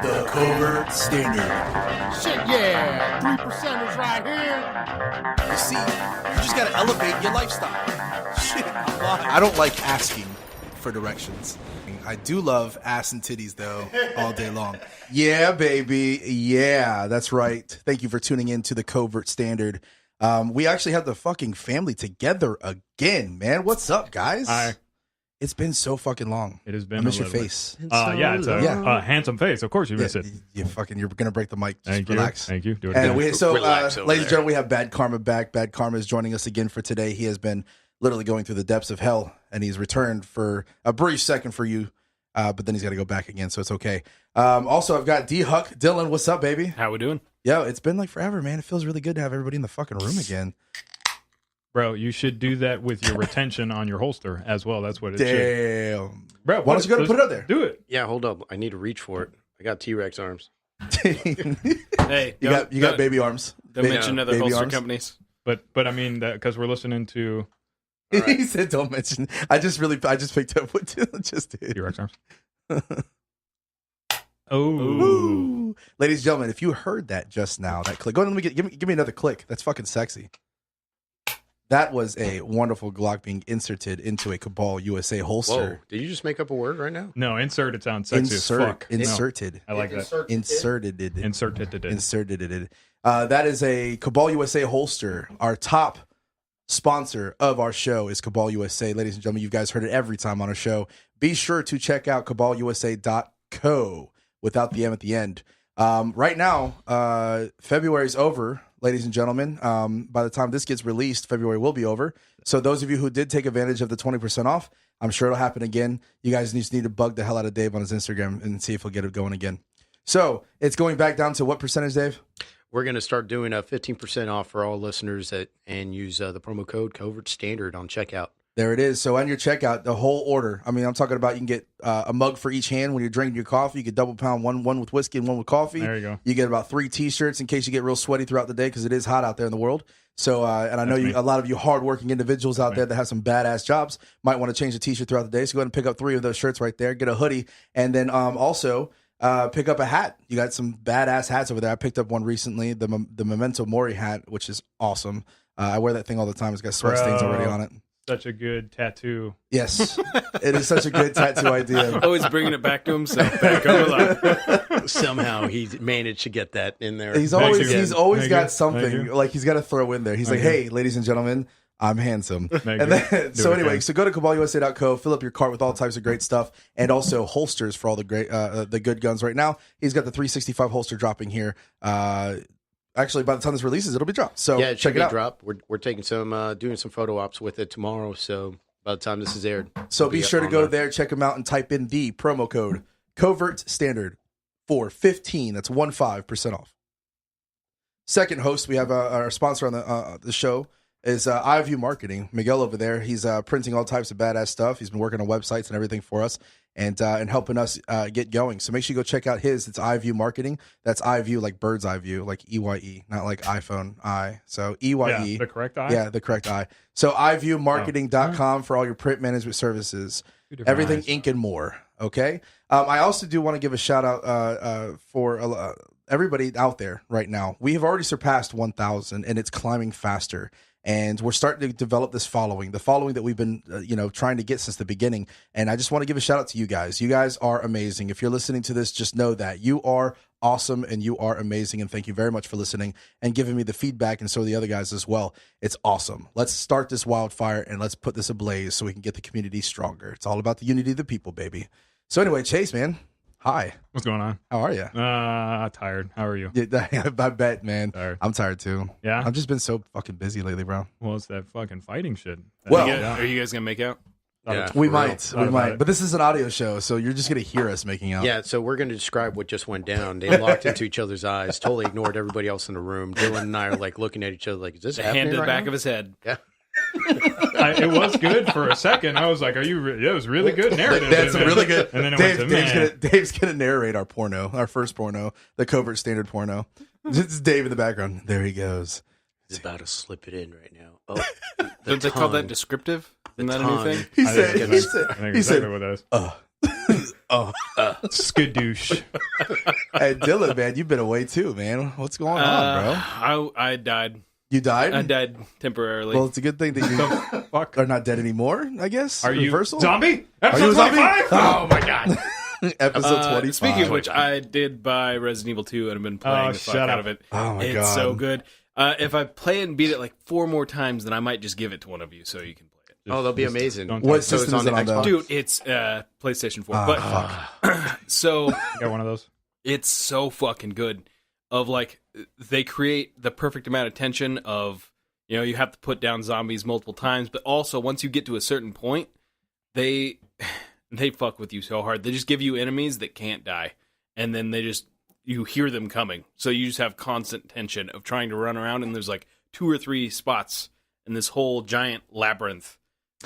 The Covert Standard. Shit, yeah. 3%ers right here. You see, you just gotta elevate your lifestyle. Shit, I don't like asking for directions. I do love ass and titties, though, all day long. Yeah, baby. Yeah, that's right. Thank you for tuning in to the Covert Standard. We actually have the fucking family together again, man. What's up, guys? Hi. It's been so fucking long. It has been. I miss your face. Yeah, it's a handsome face. Of course, you miss it. You're gonna break the mic. Just Thank relax. you. Thank you. Do it And again. ladies and gentlemen, we have Bad Karma back. Bad Karma is joining us again for today. He has been literally going through the depths of hell, and he's returned for a brief second for you, but then he's got to go back again, so it's okay. Also, I've got D Huck. Dylan, what's up, baby? How we doing? Yo, it's been like forever, man. It feels really good to have everybody in the fucking room again. Bro, you should do that with your retention on your holster as well. That's what it should. Damn. Bro, why don't you go to put it up there? Do it. Yeah, hold up. I need to reach for it. I got T-Rex arms. Hey, you got baby arms. Don't mention other baby holster arms? companies. But I mean that because we're listening to Right. He said, "Don't mention." I just picked up what Dylan just did. T-Rex arms. Oh, Ooh. Ladies and gentlemen, if you heard that just now, that click. Go ahead and give me another click. That's fucking sexy. That was a wonderful Glock being inserted into a Cabal USA holster. Whoa, did you just make up a word right now? no, insert. It sounds sexy as fuck. Inserted. No, I like that. Inserted it. Inserted it. That is a Cabal USA holster. Our top sponsor of our show is Cabal USA. Ladies and gentlemen, you guys heard it every time on our show. Be sure to check out cabalusa.co without the M at the end. Right now, February's over, ladies and gentlemen. By the time this gets released, February will be over. So those of you who did take advantage of the 20% off, I'm sure it'll happen again. You guys just need to bug the hell out of Dave on his Instagram and see if he'll get it going again. So it's going back down to what percentage, Dave? We're going to start doing a 15% off for all listeners and use the promo code Covert Standard on checkout. There it is. So on your checkout, the whole order. I mean, I'm talking about you can get a mug for each hand when you're drinking your coffee. You get double pound, one with whiskey and one with coffee. There you go. You get about 3 T-shirts in case you get real sweaty throughout the day because it is hot out there in the world. So, and I know a lot of you hardworking individuals out there that have some badass jobs might want to change the T-shirt throughout the day. So go ahead and pick up 3 of those shirts right there. Get a hoodie, and then also pick up a hat. You got some badass hats over there. I picked up one recently, the Memento Mori hat, which is awesome. I wear that thing all the time. It's got sweat stains already on it. Such a good tattoo. Yes, it is such a good tattoo idea. Always bringing it back to himself. Back alive. Somehow he managed to get that in there. He's always Thank got you. something like he's got to throw in there. He's like, hey, ladies and gentlemen, I'm handsome. And then, so anyway, so go to cabalusa.co, fill up your cart with all types of great stuff, and also holsters for all the great, the good guns right now. He's got the 365 holster dropping here. Actually, by the time this releases, it'll be dropped. So yeah, it should check it be out. dropped. We're taking some doing some photo ops with it tomorrow. So by the time this is aired, So be sure to go there, check them out, and type in the promo code Covert Standard for 15. That's 15% off. Second host, we have our sponsor on the show is iView Marketing. Miguel over there, he's printing all types of badass stuff. He's been working on websites and everything for us and helping us get going. So make sure you go check out his. It's iView Marketing. That's iView like bird's eye view, like EYE, not like iPhone I. So EYE. Yeah, the correct eye? Yeah, the correct I. So iViewMarketing.com for all your print management services. Everything eyes. ink and more. Okay. I also do want to give a shout out for everybody out there right now. We have already surpassed 1,000 and it's climbing faster. And we're starting to develop this following, the following that we've been, trying to get since the beginning. And I just want to give a shout out to you guys. You guys are amazing. If you're listening to this, just know that you are awesome and you are amazing. And thank you very much for listening and giving me the feedback, and so the other guys as well. It's awesome. Let's start this wildfire and let's put this ablaze so we can get the community stronger. It's all about the unity of the people, baby. So anyway, Chase, man. Hi. What's going on? How are you? Tired. How are you? I bet, man. Tired. I'm tired too. Yeah? I've just been so fucking busy lately, bro. Well, it's that fucking fighting shit. Well- Are you guys going to make out? Yeah, We for might. real. We might. But this is an audio show, so you're just going to hear us making out. Yeah, so we're going to describe what just went down. They locked into each other's eyes, totally ignored everybody else in the room. Dylan and I are like looking at each other like, is this The happening hand to the right back now? of his head. Yeah. It was good for a second. I was like, "Are you?" It was really good narrative. That's really good. And then it went to Dave's gonna narrate our porno, our first porno, the Covert Standard porno. It's Dave in the background. There he goes. He's about to slip it in right now. Oh, Don't they call that descriptive? Isn't that a new thing? He I said. think He it's- said. I think He exactly said. what that is. Skadoosh. Hey, Dylan, man, you've been away too, man. What's going on, bro? I died. You died? I died temporarily. Well, it's a good thing that you Fuck. are not dead anymore, I guess. Are you Reversal? zombie? Are you Episode a zombie? 25? Oh, my God. Episode 25. Speaking of which, I did buy Resident Evil 2 and I've been playing the fuck shut out up. of it. Oh, my it's God. so good. If I play and beat it like 4 more times, then I might just give it to one of you so you can play it. Oh, that'll be amazing. don't What So it's system is it on, though? Dude, it's PlayStation 4. But so Got one of those. it's so fucking good. Of like, they create the perfect amount of tension of, you know, you have to put down zombies multiple times, but also once you get to a certain point, they fuck with you so hard. They just give you enemies that can't die, and then you hear them coming. So you just have constant tension of trying to run around, and there's like 2 or 3 spots in this whole giant labyrinth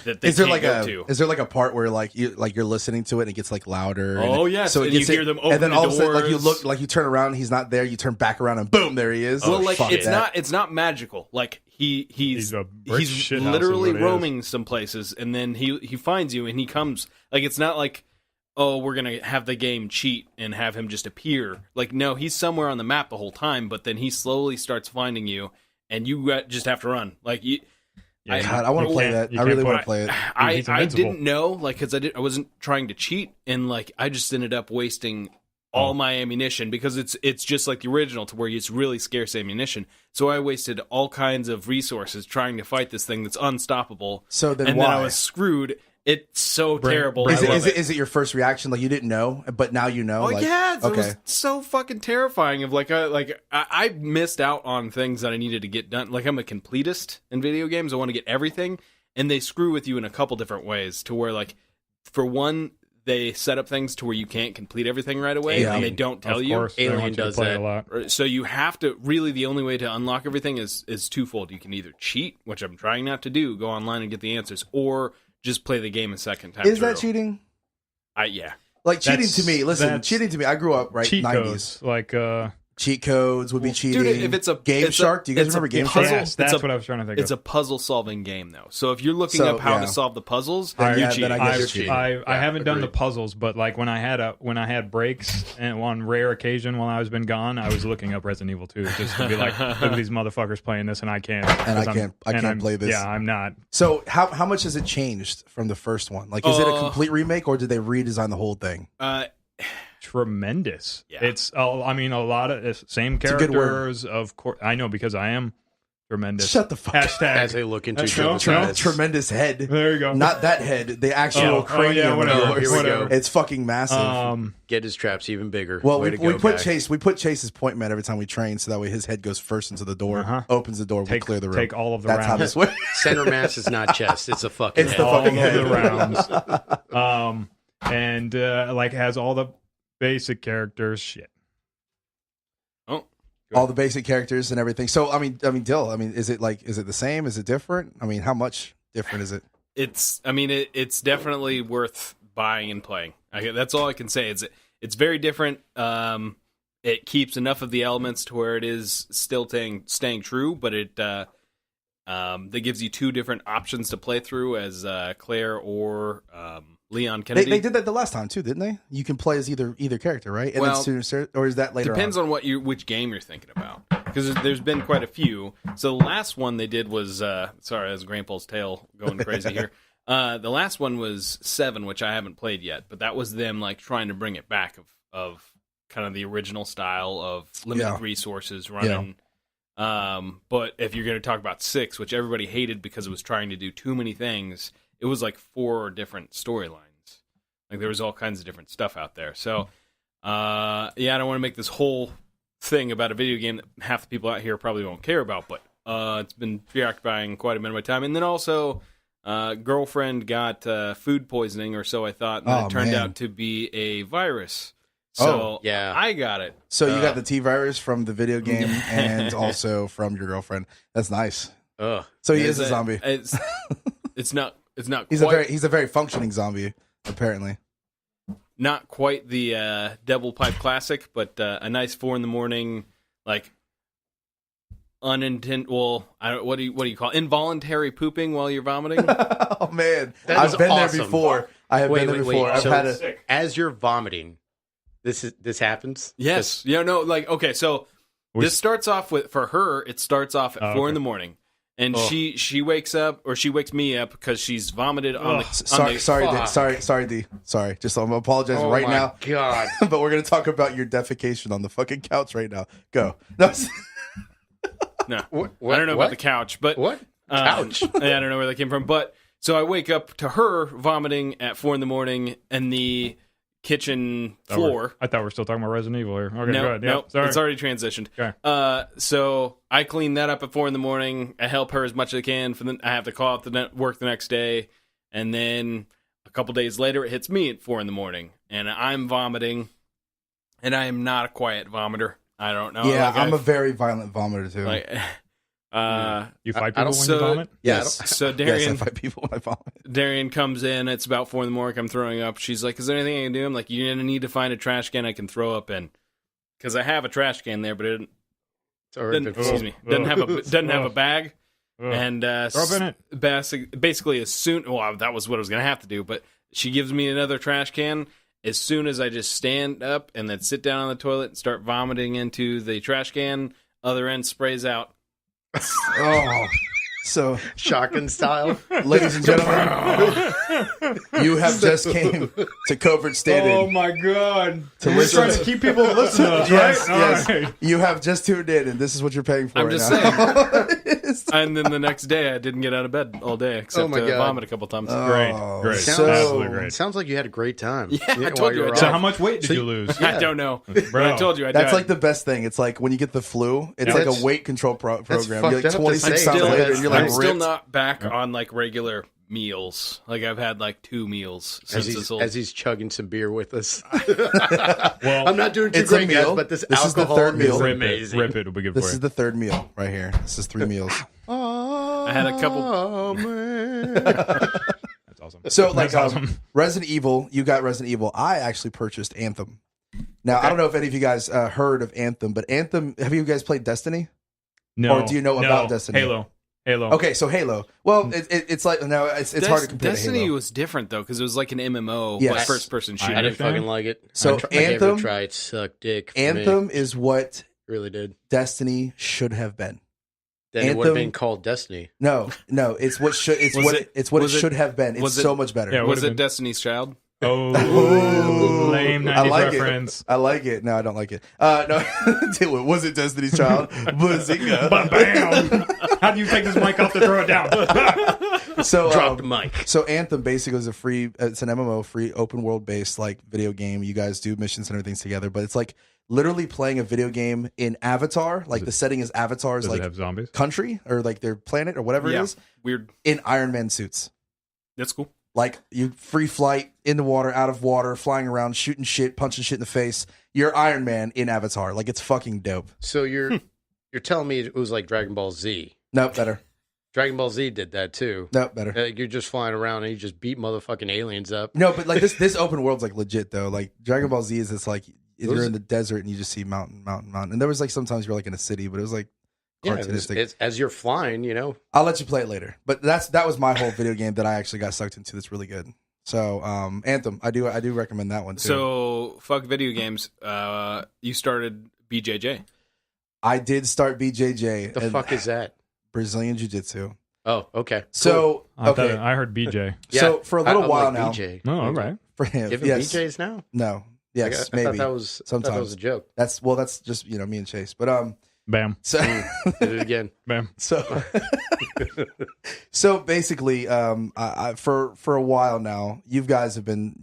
that they Is there can't like go to. is there like a part where you're listening to it and it gets like louder? Oh, and yes, so it and you gets hear them open and then the all of a sudden, like you doors. look, like you turn around, and he's not there. You turn back around, and boom, there he is. Well, like fuck that. it's not magical. Like He's a brick he's shithouse is literally what it is. roaming some places, and then he finds you, and he comes. Like, it's not like, oh, we're gonna have the game cheat and have him just appear. Like, no, he's somewhere on the map the whole time, but then he slowly starts finding you, and you just have to run. Like, you. Yeah, God, I want to play that. you I really can't want put- to play it. I He's invincible. didn't know, like, because I wasn't trying to cheat, and like I just ended up wasting all my ammunition because it's just like the original, to where it's really scarce ammunition. So I wasted all kinds of resources trying to fight this thing that's unstoppable. So then and why? then I was screwed. It's so terrible. Is I love it your first reaction? Like you didn't know, but now you know. Oh like, yeah, it okay. was so fucking terrifying. Of I missed out on things that I needed to get done. Like, I'm a completist in video games. I want to get everything, and they screw with you in a couple different ways. To where, like, for one, they set up things to where you can't complete everything right away, Yeah. and they don't tell Of you. course, they Alien want you to does play that. a lot. So you have to really, the only way to unlock everything is twofold. You can either cheat, which I'm trying not to do, go online and get the answers, or just play the game a second time. Is that through. cheating? Yeah. Like cheating That's- to me. Listen, that's cheating to me. I grew up right Cheat 90s. codes, like Cheat codes would be cheating. Dude, if it's a Game it's Shark, do you guys it's a remember Game puzzle, Shark? yes, that's it's a- what I was trying to think It's of. a puzzle-solving game, though. So if you're looking So, up how yeah. to solve the puzzles, Then then yeah, you cheat. then I guess you're cheating. I haven't done the agreed. puzzles, but like when I had breaks, and on rare occasion while I was been gone, I was looking up Resident Evil 2 just to be like, look at these motherfuckers playing this, and I can't. And I 'cause can't- I can't I'm- play this. Yeah, I'm not. So how much has it changed from the first one? Like, is it a complete remake, or did they redesign the whole thing? Tremendous. Yeah. It's I mean a lot of same a good word. characters, of course. I know because I am tremendous. Shut the fuck up. Hashtag. As they look into each No, other's no, eyes. Tremendous head. There you go. Not that head. The actual cranium. of whatever. yours. Here we whatever. go. It's fucking massive. Get his traps even bigger. Well, Way we to go, put guy. Chase. We put Chase's point man every time we train, so that way his head goes first into the door, Uh-huh. opens the door, we clear the room. Take all of the That's rounds. how this works. Center mass is not chest. It's a fucking It's head. the all fucking of head. the rounds. And like has all the basic characters. Shit. All the basic characters and everything. So I mean, Dill. I mean, is it the same? Is it different? I mean, how much different is it? It's definitely worth buying and playing. That's all I can say. It's very different. It keeps enough of the elements to where it is still staying true, but it that gives you 2 different options to play through as Claire or Leon Kennedy. They did that the last time too, didn't they? You can play as either character, right? And Well, then or is that later? Depends on which game you're thinking about, because there's been quite a few. So the last one they did was sorry, that's Grandpa's tail going crazy here. The last one was 7, which I haven't played yet, but that was them like trying to bring it back of kind of the original style of limited resources running. But if you're going to talk about 6, which everybody hated because it was trying to do too many things, it was like 4 different storylines. Like there was all kinds of different stuff out there. So, I don't want to make this whole thing about a video game that half the people out here probably won't care about, but it's been preoccupying quite a bit of my time. And then also, girlfriend got food poisoning, or so I thought, and then it turned out to be a virus. So yeah. I got it. So you got the T virus from the video game and also from your girlfriend. That's nice. Ugh. So he is a zombie. It's not. He's a very functioning zombie, apparently. Not quite the Devil Pipe Classic, but a nice 4 a.m, like what do you call it? Involuntary pooping while you're vomiting? Oh man, That I've is been awesome. there before. I have been there before. I've So had a as you're vomiting, This happens. Yes. Yeah. No. Like. Okay. So this starts off with for her. It starts off at 4 in the morning, and she wakes up or she wakes me up because she's vomited on the. Sorry, D. Sorry. Just I'm apologizing right now. God. But we're gonna talk about your defecation on the fucking couch right now. Go. No. No. What? I don't know about the couch, but What? Couch? I don't know where that came from, but so I wake up to her vomiting at 4 in the morning and the kitchen floor. I thought we were still talking about Resident Evil here. Okay, No, go ahead. no, Yep, sorry. it's already transitioned. Okay. So I clean that up at 4 in the morning. I help her as much as I can. I have to call out work the next day, and then a couple days later, it hits me at 4 in the morning, and I'm vomiting, and I am not a quiet vomiter. I don't know. Yeah, like I'm a very violent vomiter too. like. You fight people when you vomit? Yes. So Yes, I Darian, fight people when I vomit. Darian comes in. It's about 4 in the morning. I'm throwing up. She's like, "Is there anything I can do?" I'm like, "You're gonna need to find a trash can I can throw up in, because I have a trash can there, but it doesn't have a bag." And Throw up in it. basically, as soon that was what I was gonna have to do. But she gives me another trash can. As soon as I just stand up and then sit down on the toilet and start vomiting into the trash can, other end sprays out. Oh, so Shotgun style. ladies and gentlemen, you have just came to Covert Standing. Oh my god! To We're listen trying to keep people listening to us, Yes, right? yes. All right. You have just tuned in, and this is what you're paying for. I'm right just now. And then the next day, I didn't get out of bed all day except my God. vomit a couple times. Great. So- Absolutely great. Sounds like you had a great time. Yeah, I while told you were I off. did. So how much weight did you lose? I don't know. Bro. I told you I That's died. like the best thing. It's like when you get the flu. It's like That's- a weight control program. fucked You're like up to 26 say. pounds Still- later, and you're like I'm still ripped. not back on like regular meals. Like I've had like 2 meals since this as he's chugging some beer with us. Well, I'm not doing too It's a great, guys, meal. but this This is the alcohol third meal. is rip amazing. it. Rip it. It'll be good This for is you. the third meal right here. This is 3 meals. I had a couple. Oh man. That's awesome. So like That's awesome. Resident Evil, you got Resident Evil. I actually purchased Anthem. Now I don't know if any of you guys heard of Anthem, but Anthem. Have you guys played Destiny? No. Or do you know about Destiny? Halo. Okay, so Halo. Well, it's like no, it's hard to compare. Destiny to Halo. was different though because it was like an MMO, Yes. but first-person shooter. I didn't understand. fucking like it. So I gave it a Anthem- try. It sucked dick. For me. Anthem is what Really did. Destiny should have been. Then it would have Anthem- been called Destiny. No, it's what should. It's Was what it- it's what it was it- should have been. It's was it- so much better. Yeah, Was would've it been. Destiny's Child? Oh, lame I 90s like reference. it. I like it. No, I don't like it. No, was it Destiny's Child? Bazinga. Bam! How do you take this mic off to throw it down? So Drop the mic. So Anthem basically is it's an MMO, free open world based like video game. You guys do missions and everything together, but it's like literally playing a video game in Avatar. Like the setting is Avatar's Does like it have zombies? country or like their planet or whatever it is Weird. in Iron Man suits. That's cool. Like you free flight in the water, out of water, flying around, shooting shit, punching shit in the face. You're Iron Man in Avatar. Like it's fucking dope. So you're telling me it was like Dragon Ball Z. Nope, better. Dragon Ball Z did that too. Nope, better. You're just flying around and you just beat motherfucking aliens up. No, but like this open world's like legit though. Like Dragon Ball Z is it's like you're Those- in the desert and you just see mountain. And there was like sometimes you're like in a city, but it was like Yeah, cartoonistic. it's as you're flying, you know. I'll let you play it later. But that was my whole video game that I actually got sucked into. That's really good. So Anthem, I do recommend that one too. So fuck video games. You started BJJ. I did start BJJ. The and fuck is that? Brazilian Jiu Jitsu. Oh, okay. So I heard BJ. So for a little I'm while like now, BJ. Oh, all right. for him, Give him yes, BJs now. no, yes, I maybe thought that was sometimes a joke. That's just me and Chase. But Bam. so Did it again. Bam. so basically, I for a while now, you guys have been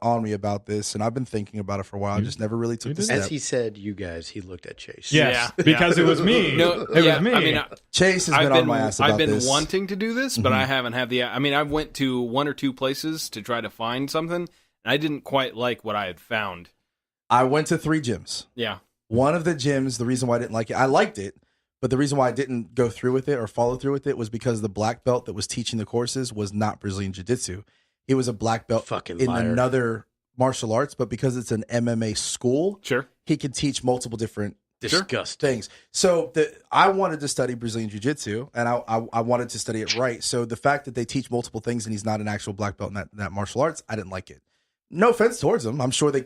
on me about this, and I've been thinking about it for a while. I just never really took the step. As he said, you guys, he looked at Chase. Yes, Yeah. because it was me. No, it was me. I mean, Chase has been on my ass about I've been this. wanting to do this, but I haven't had the. I mean, I went to 1 or 2 places to try to find something, and I didn't quite like what I had found. I went to 3 gyms. Yeah. One of the gyms, the reason why I didn't like it, I liked it, but the reason why I didn't go through with it or follow through with it was because the black belt that was teaching the courses was not Brazilian Jiu-Jitsu. It was a black belt Fucking in liar. another martial arts, but because it's an MMA school, Sure. he can teach multiple different Disgusting. things. So I wanted to study Brazilian Jiu-Jitsu, and I wanted to study it right. So the fact that they teach multiple things and he's not an actual black belt in that martial arts, I didn't like it. No offense towards them. I'm sure they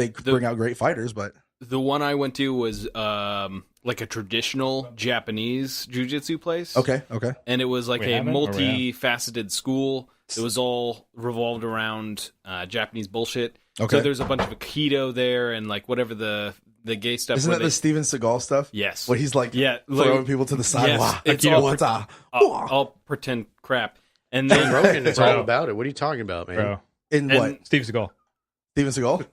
bring out great fighters, but The one I went to was like a traditional Japanese jiu-jitsu place. okay. And it was like We a haven't, or we have? multifaceted school. It was all revolved around Japanese bullshit. Okay. So there's a bunch of Aikido there and like whatever the gay stuff. Isn't where that the Steven Seagal stuff? Yes. Where he's like Yeah, throwing like- people to the side. Yes, Wah, it's Aikido, all wata. all pretend crap. And then Rogan is Bro. all about it. What are you talking about, man? Bro. In and- what? Steve Seagal. Steven Seagal?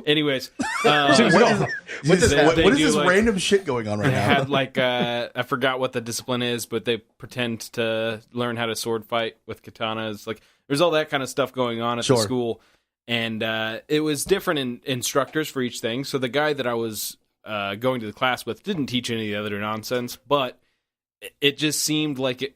anyways, What is, What does that- what they is do, this like- random shit going on right they now? had like I forgot what the discipline is, but they pretend to learn how to sword fight with katanas. Like there's all that kind of stuff going on at the Sure. school, and it was different instructors for each thing. So the guy that I was going to the class with didn't teach any of the other nonsense, but it just seemed like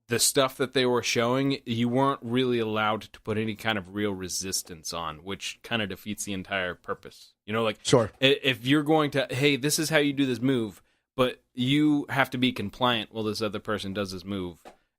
the stuff that they were showing, you weren't really allowed to put any kind of real resistance on, which kind of defeats the entire purpose. You know, like Sure. if you're going to, hey, this is how you do this move, but you have to be compliant while this other person does this move,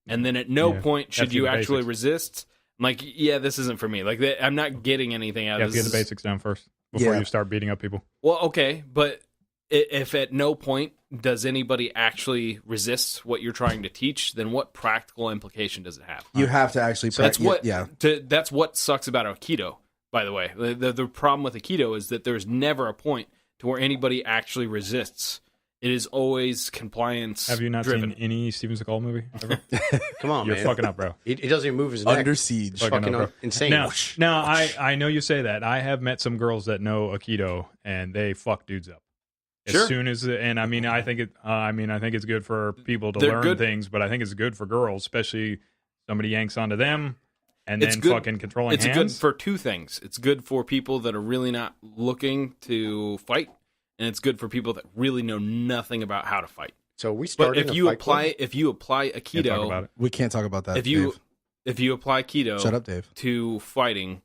and then at no Yeah. point should Have to you do the actually basics. resist. I'm like, yeah, this isn't for me. Like, I'm not getting anything out You of have to this. get the basics down first before Yeah. you start beating up people. Well, okay, but if at no point does anybody actually resist what you're trying to teach, then what practical implication does it have? You have to actually. That's what. Yeah. That's what sucks about Aikido. By the way, the problem with Aikido is that there's never a point to where anybody actually resists. It is always compliance. Have you not driven. seen any Steven Seagal movie ever? Come on, You're man. fucking up, bro. He doesn't even move his neck. Under siege. Fucking Fucking up, bro. insane. Now, I know you say that. I have met some girls that know Aikido, and they fuck dudes up. As Sure. soon as, and I mean, I think it's good for people to They're learn good. things, but I think it's good for girls, especially somebody yanks onto them and It's then good- fucking controlling It's good hands. for two things. It's good for people that are really not looking to fight, and it's good for people that really know nothing about how to fight. So we But started. if you apply Can't talk about Aikido, it. We can't talk about that. if you Dave. if you apply Aikido Shut up, Dave. to fighting,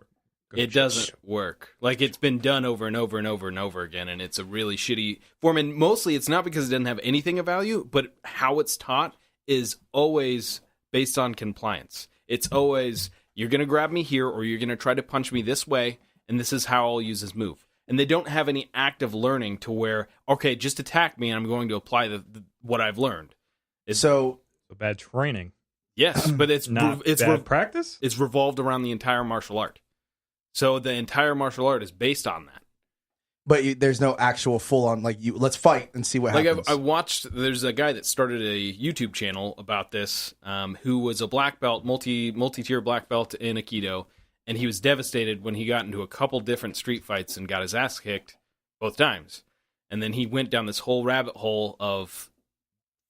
it doesn't work. Like it's been done over and over and over and over again, and it's a really shitty form. And mostly, it's not because it doesn't have anything of value, but how it's taught is always based on compliance. It's always you're going to grab me here, or you're going to try to punch me this way, and this is how I'll use this move. And they don't have any active learning to where okay, just attack me, and I'm going to apply what I've learned. So So bad training, Yes, but it's not bad practice. it's revolved around the entire martial art. So the entire martial art is based on that. but there's no actual full on like you. Let's fight and see what Like happens. I watched, there's a guy that started a YouTube channel about this, who was a black belt, multi-tier black belt in Aikido, and he was devastated when he got into a couple different street fights and got his ass kicked both times. And then he went down this whole rabbit hole of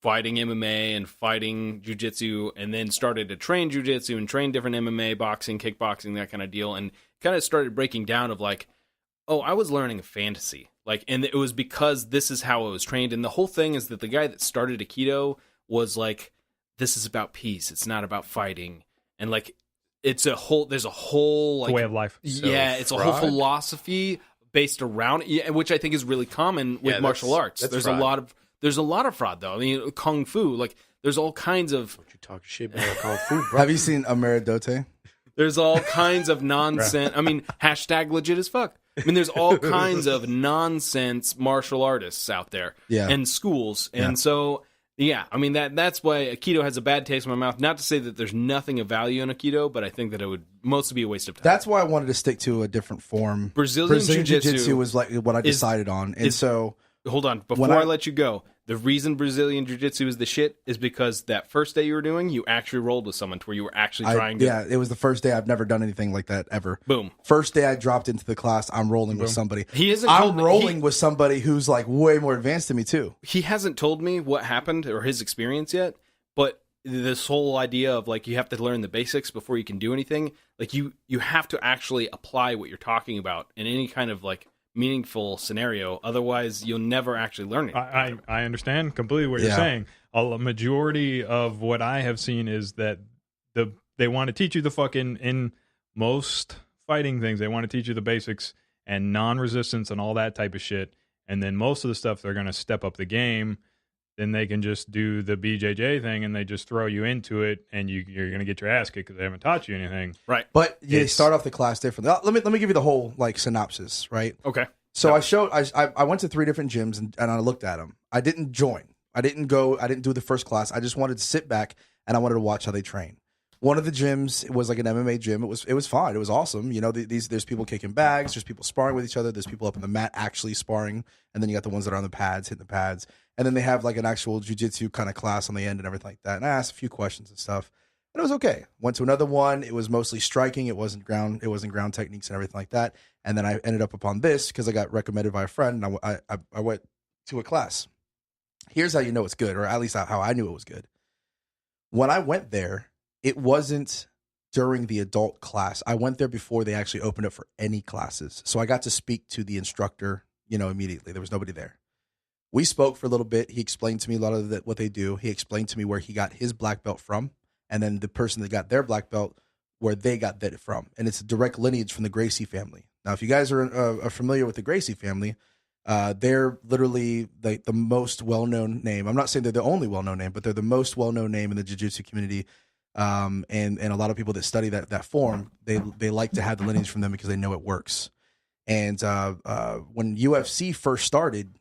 fighting MMA and fighting jiu-jitsu, and then started to train jiu-jitsu and train different MMA, boxing, kickboxing, that kind of deal, and kind of started breaking down of like, oh, I was learning a fantasy. Like, and it was because this is how I was trained. And the whole thing is that the guy that started Aikido was like, this is about peace. It's not about fighting. And like, there's a whole It's like, a way of life. yeah, it's a whole fraud? philosophy based around, yeah, which I think is really common with Yeah, martial that's- arts. that's There's fraud. a lot of fraud though. I mean, kung fu, like there's all kinds of Don't you talk shit about kung fu, bro? Have you seen Ameridote? There's all kinds of nonsense. I mean, hashtag legit as fuck. I mean, there's all kinds of nonsense martial artists out there, Yeah. and schools, and Yeah. so yeah. I mean that's why Aikido has a bad taste in my mouth. Not to say that there's nothing of value in Aikido, but I think that it would mostly be a waste of time. That's why I wanted to stick to a different form. Brazilian Jiu-Jitsu Jiu-Jitsu was like what I is- decided on, and is- so Hold on, When before I I- let you go, the reason Brazilian Jiu-Jitsu is the shit is because that first day you were doing, you actually rolled with someone to where you were actually trying to yeah, it was the first day I've never done anything like that ever. boom. First day I dropped into the class, I'm rolling with somebody. He hasn't told I'm me- rolling with somebody who's like way more advanced than me too. He hasn't told me what happened or his experience yet, but this whole idea of like you have to learn the basics before you can do anything, like you have to actually apply what you're talking about in any kind of like meaningful scenario, otherwise you'll never actually learn it. I understand completely what you're Yeah. saying. A majority of what I have seen is that they want to teach you the fucking, in most fighting things, they want to teach you the basics and non-resistance and all that type of shit. And then most of the stuff they're going to step up the game then they can just do the BJJ thing and they just throw you into it, and you're going to get your ass kicked because they haven't taught you anything. Right. But you start off the class differently. Let me give you the whole like synopsis, right? Okay. So I went to 3 different gyms and I looked at them. I didn't join. I didn't do the first class. I just wanted to sit back and I wanted to watch how they train. One of the gyms was like an MMA gym. It was fine. It was awesome. You know, there's people kicking bags. There's people sparring with each other. There's people up on the mat actually sparring. And then you got the ones that are on the pads, hitting the pads. And then they have like an actual jiu-jitsu kind of class on the end and everything like that. And I asked a few questions and stuff. And it was okay. Went to another one. It was mostly striking. It wasn't ground techniques and everything like that. And then I ended up upon this because I got recommended by a friend. And I went to a class. Here's how you know it's good, or at least how I knew it was good. When I went there, it wasn't during the adult class. I went there before they actually opened up for any classes. So I got to speak to the instructor, immediately. There was nobody there. We spoke for a little bit. He explained to me a lot of what they do. He explained to me where he got his black belt from, and then the person that got their black belt, where they got that from. And it's a direct lineage from the Gracie family. Now, if you guys are familiar with the Gracie family, they're literally the most well-known name. I'm not saying they're the only well-known name, but they're the most well-known name in the jiu-jitsu community. And a lot of people that study that form, they like to have the lineage from them because they know it works. And when UFC first started,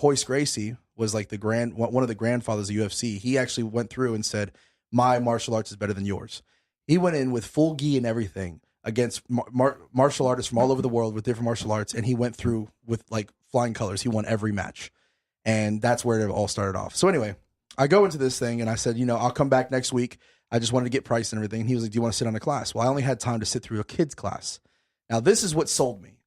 Royce Gracie was like one of the grandfathers of UFC. He actually went through and said, "My martial arts is better than yours." He went in with full gi and everything against martial artists from all over the world with different martial arts, and he went through with like flying colors. He won every match, and that's where it all started off. So anyway, I go into this thing and I said, I'll come back next week. I just wanted to get price and everything. And he was like, "Do you want to sit on a class?" Well, I only had time to sit through a kids class. Now, this is what sold me.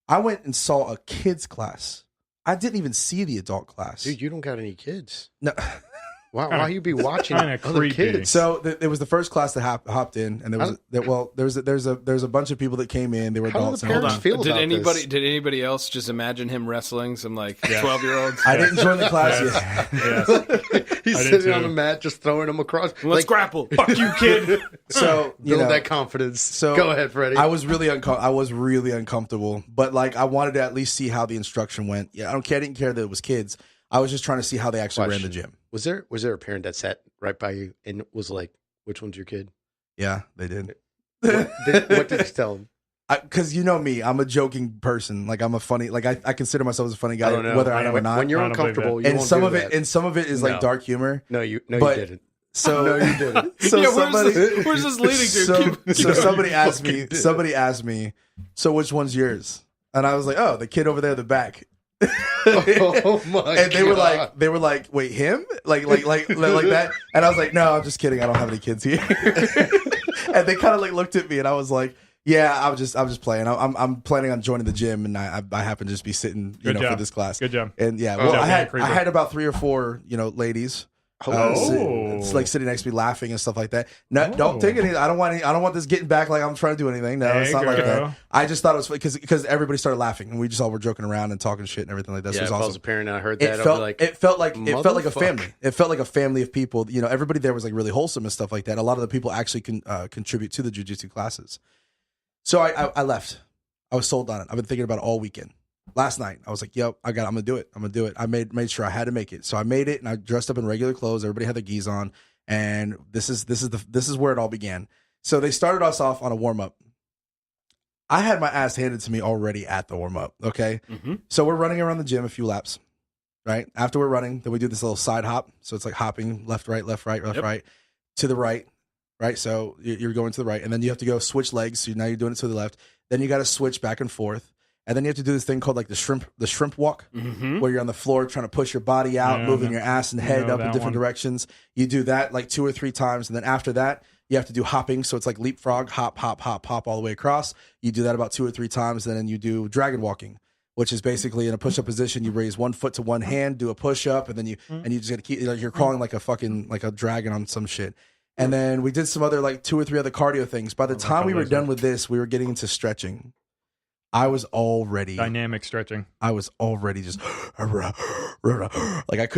I went and saw a kids class. I didn't even see the adult class. Dude, you don't got any kids. No. Why you be watching other creepy. kids? So it was the first class that hopped in, and there's a bunch of people that came in. They were How do adults. the parents feel Did about anybody this? did anybody else just imagine him wrestling some like 12-year-olds? I didn't join the class yet. Yes. He's I did sitting too. on the mat, just throwing them across. Let's grapple. Fuck you, kid. So Build that confidence. So go ahead, Freddie. I was really uncomfortable, but like I wanted to at least see how the instruction went. Yeah, I didn't care that it was kids. I was just trying to see how they actually ran the gym. Was there a parent that sat right by you and was like, "Which one's your kid?" Yeah, they did. What did you tell them? Because you know me, I'm a joking person. Like I'm a funny. Like I consider myself as a funny guy, I don't know. whether I am or not. When you're I don't believe uncomfortable, you and won't some do of that. it, and some of it is like No. dark humor. No, you But- didn't. So No, you didn't. So Yeah, somebody, where's this leading to? so somebody asked fucking me. did. Somebody asked me. So which one's yours? And I was like, oh, the kid over there in the back. Oh my! And they God. were like, wait, him? Like that? And I was like, no, I'm just kidding. I don't have any kids here. And they kind of like looked at me, and I was like, yeah, I'm just playing. I'm planning on joining the gym, and I happen to just be sitting, Good for job. this class. Good job. And yeah, Good well, job, I had creeper. I had about 3 or 4, ladies. It's like sitting next to me laughing and stuff like that. No, don't take it. I don't want this getting back like I'm trying to do anything. No, There it's you not like go. that. I just thought it was because everybody started laughing and we just all were joking around and talking shit and everything like that. Yeah, So if it I was was a awesome. parent and I heard It that, I'd felt be like, it felt like a "Motherfuck." family. It felt like a family of people. Everybody there was like really wholesome and stuff like that. A lot of the people actually contribute to the jiu-jitsu classes. So I left. I was sold on it. I've been thinking about it all weekend. Last night, I was like, "Yep, I'm gonna do it. I'm gonna do it." I made sure I had to make it. So I made it, and I dressed up in regular clothes. Everybody had their gis on, and this is where it all began. So they started us off on a warm up. I had my ass handed to me already at the warm up. Okay, So we're running around the gym a few laps. Right after we're running, then we do this little side hop. So it's like hopping left, right, to the right. Right, so you're going to the right, and then you have to go switch legs. So now you're doing it to the left. Then you got to switch back and forth. And then you have to do this thing called like the shrimp walk, where you're on the floor trying to push your body out, moving your ass and head up in different directions. You do that like 2 or 3 times, and then after that, you have to do hopping. So it's like leapfrog, hop, hop, hop, hop all the way across. You do that about 2 or 3 times, and then you do dragon walking, which is basically in a push-up position. You raise one foot to one hand, do a push-up, and then you just gotta keep you're crawling like a dragon on some shit. And then we did some other like 2 or 3 other cardio things. By the time we were done with this, we were getting into stretching. I was already Dynamic stretching. I was already just like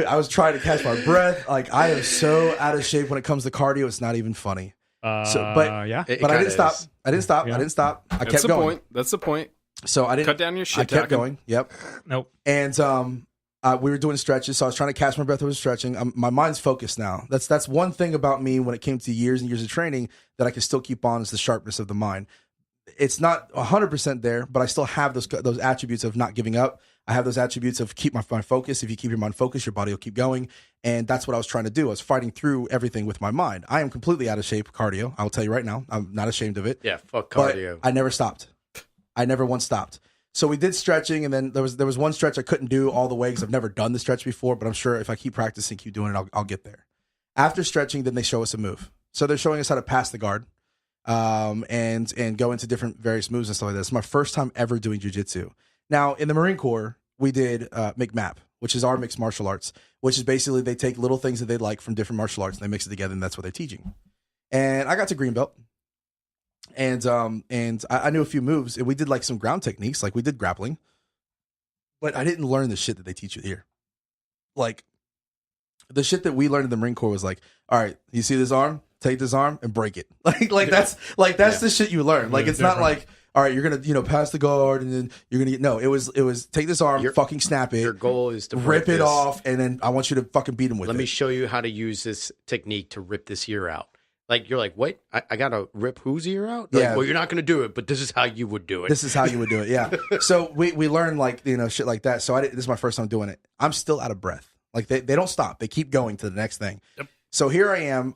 I was trying to catch my breath. Like I am so out of shape when it comes to cardio. It's not even funny. But Yeah. It I kinda didn't stop. is. I didn't stop. Yeah. I didn't stop. I That's kept the going. point. That's the point. So I didn't Cut down your shit. I kept talking. going. Yep. Nope. And we were doing stretches, so I was trying to catch my breath. I was stretching. My mind's focused now. That's one thing about me when it came to years and years of training that I can still keep on is the sharpness of the mind. It's not 100% there, but I still have those attributes of not giving up. I have those attributes of keep my focus. If you keep your mind focused, your body will keep going. And that's what I was trying to do. I was fighting through everything with my mind. I am completely out of shape cardio. I will tell you right now. I'm not ashamed of it. Yeah, fuck cardio. But I never stopped. I never once stopped. So we did stretching, and then there was one stretch I couldn't do all the way because I've never done the stretch before, but I'm sure if I keep practicing, keep doing it, I'll get there. After stretching, then they show us a move. So they're showing us how to pass the guard. And go into different various moves and stuff like that. It's my first time ever doing jiu-jitsu. Now, in the Marine Corps, we did McMap, which is our mixed martial arts, which is basically they take little things that they like from different martial arts and they mix it together, and that's what they're teaching. And I got to green belt, and I knew a few moves, and we did like some ground techniques, like we did grappling, but I didn't learn the shit that they teach you here. Like the shit that we learned in the Marine Corps was like, all right, you see this arm? Take this arm and break it. That's the shit you learn. Like it's not like, all right, you're gonna pass the guard and then you're gonna get it was take this arm, fucking snap it. Your goal is to rip it off, and then I want you to fucking beat him with it. Let me show you how to use this technique to rip this ear out. Like you're like, wait, I gotta rip whose ear out? Like, yeah. Well, you're not gonna do it, but this is how you would do it. This is how you would do it. Yeah. So we learned like shit like that. So this is my first time doing it. I'm still out of breath. Like they don't stop. They keep going to the next thing. Yep. So here I am.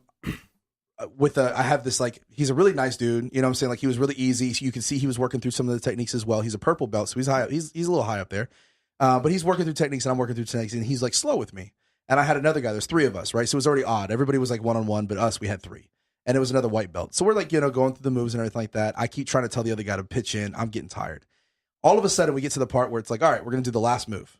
I have this like he's a really nice dude, you know what I'm saying, like he was really easy, so you can see he was working through some of the techniques as well. He's a purple belt, so he's high, he's a little high up there, but he's working through techniques and I'm working through techniques, and he's like slow with me. And I had another guy, there's three of us, right? So it was already odd. Everybody was like one-on-one, but us, we had three, and it was another white belt. So we're like going through the moves and everything like that. I keep trying to tell the other guy to pitch in. I'm getting tired. All of a sudden we get to the part where it's like, all right, we're gonna do the last move.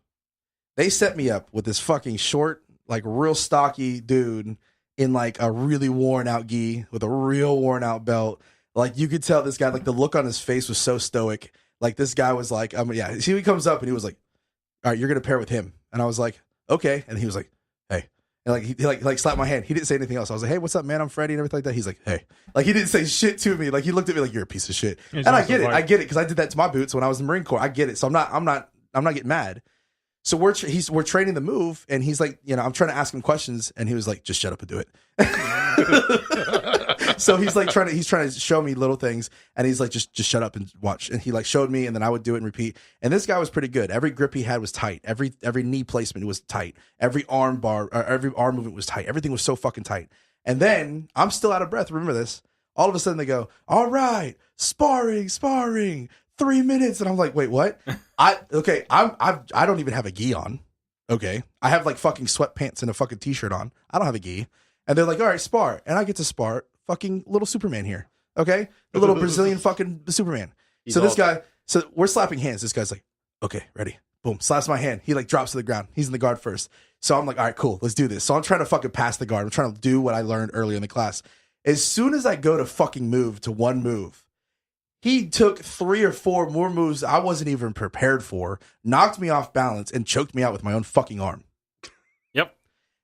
They set me up with this fucking short, like real stocky dude in like a really worn out gi with a real worn out belt. Like you could tell this guy, like the look on his face was so stoic. Like this guy was like, yeah. See, he comes up and he was like, all right, you're going to pair with him. And I was like, okay. And he was like, hey, and like, he like slapped my hand. He didn't say anything else. I was like, hey, what's up, man? I'm Freddie and everything like that. He's like, hey, like he didn't say shit to me. Like he looked at me like, you're a piece of shit. And I get it. Cause I did that to my boots when I was in the Marine Corps. I get it. So I'm not getting mad. So we're training the move, and he's like, I'm trying to ask him questions, and he was like, just shut up and do it. So he's like trying to show me little things, and he's like, just shut up and watch. And he like showed me, and then I would do it and repeat. And this guy was pretty good. Every grip he had was tight. Every knee placement was tight. Every arm movement was tight. Everything was so fucking tight. And then I'm still out of breath. Remember this. All of a sudden they go, all right, sparring. 3 minutes, and I'm like, wait, what? I don't even have a gi on. Okay, I have like fucking sweatpants and a fucking t-shirt on. I don't have a gi, and they're like, all right, spar, and I get to spar fucking little Superman here. Okay, the little Brazilian fucking Superman. So we're slapping hands. This guy's like, okay, ready, boom, slaps my hand. He like drops to the ground. He's in the guard first. So I'm like, all right, cool, let's do this. So I'm trying to fucking pass the guard. I'm trying to do what I learned earlier in the class. As soon as I go to fucking move to one move, he took 3 or 4 more moves I wasn't even prepared for, knocked me off balance, and choked me out with my own fucking arm. Yep.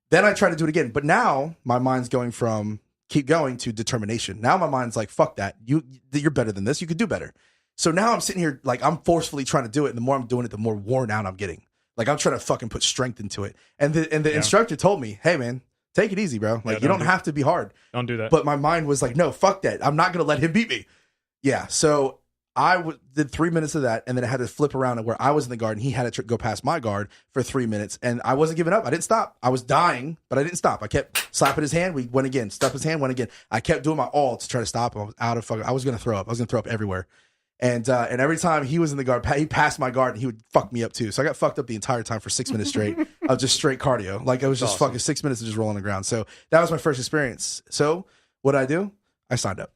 Then I tried to do it again. But now my mind's going from keep going to determination. Now my mind's like, fuck that. You're better than this. You could do better. So now I'm sitting here like I'm forcefully trying to do it. And the more I'm doing it, the more worn out I'm getting. Like I'm trying to fucking put strength into it. And the instructor told me, hey, man, take it easy, bro. Like you don't have to be hard. Don't do that. But my mind was like, no, fuck that. I'm not going to let him beat me. Yeah, so I did 3 minutes of that, and then I had to flip around to where I was in the guard, and he had to go past my guard for 3 minutes, and I wasn't giving up. I didn't stop. I was dying, but I didn't stop. I kept slapping his hand. We went again. Slap his hand, went again. I kept doing my all to try to stop him. I was going to throw up. I was going to throw up everywhere. And every time he was in the guard, he passed my guard, and he would fuck me up too. So I got fucked up the entire time for 6 minutes straight of just straight cardio. Like it was just fucking 6 minutes of just rolling on the ground. So that was my first experience. So what did I do? I signed up.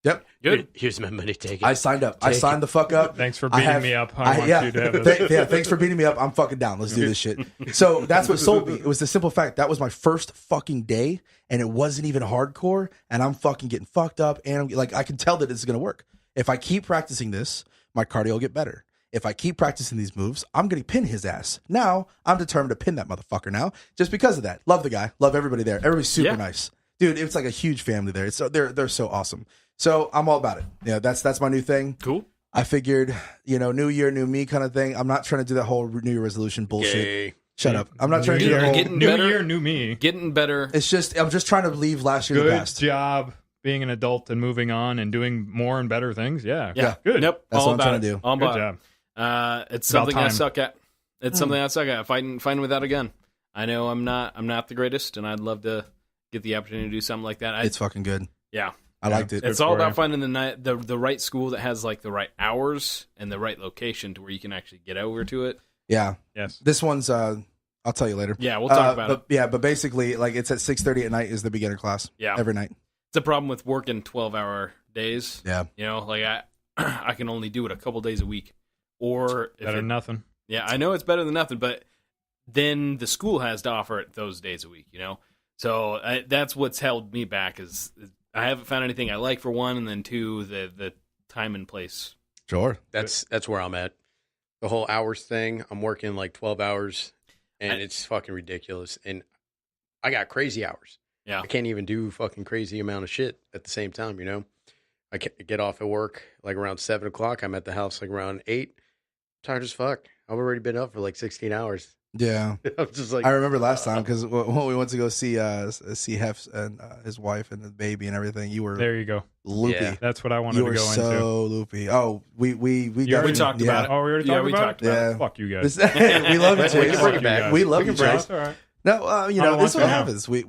Yep. Good. Here's my money. Take it. I signed up. I signed the fuck up. Thanks for beating me up. I want you to have this. Thanks for beating me up. I'm fucking down. Let's do this shit. So that's what sold me. It was the simple fact that was my first fucking day, and it wasn't even hardcore, and I'm fucking getting fucked up, and I'm like, I can tell that it's gonna work. If I keep practicing this, my cardio will get better. If I keep practicing these moves, I'm gonna pin his ass. Now I'm determined to pin that motherfucker now, just because of that. Love the guy. Love everybody there. Everybody's super nice. Dude, it's like a huge family there. They're so awesome. So I'm all about it. Yeah, that's my new thing. Cool. I figured, new year, new me kind of thing. I'm not trying to do that whole New Year resolution bullshit. Gay. Shut up. I'm not trying to do that whole... Getting better. New year, new me. Getting better. I'm just trying to leave last year in the Good past. job being an adult and moving on and doing more and better things. Yeah. Good. Nope. That's all what I'm about trying it. to do. All Good about job. it. It's something I time. suck at. It's something I suck at. Fighting without a gun. I know I'm not the greatest, and I'd love to get the opportunity to do something like that. It's fucking good. Yeah. I liked it. It's Good all for about you. finding the right school that has like the right hours and the right location to where you can actually get over to it. Yeah. Yes. This one's, I'll tell you later. Yeah, we'll talk about it. Yeah, but basically, like, it's at 6:30 at night is the beginner class. Yeah. Every night. It's a problem with working 12-hour days. Yeah. Like I can only do it a couple days a week. Or if Better it, than nothing. yeah, I know it's better than nothing, but then the school has to offer it those days a week, So that's what's held me back is I haven't found anything I like for one, and then two, the time and place. Sure. That's where I'm at. The whole hours thing, I'm working like 12 hours, and it's fucking ridiculous. And I got crazy hours. Yeah. I can't even do fucking crazy amount of shit at the same time, I get off at work like around 7 o'clock. I'm at the house like around 8. Tired as fuck. I've already been up for like 16 hours. Yeah. I'm just like, I remember last time because when we went to go see Hef and his wife and the baby and everything, you were There you go. loopy. Yeah. That's what I wanted You to were go into. so loopy. Oh, we talked about it. Oh, we already Yeah, talked we about talked it? about it. Fuck you guys. we love you, We Chase. can bring it back. We love We you, can bring Chase. That's all right. No, don't this want is to what now. happens. We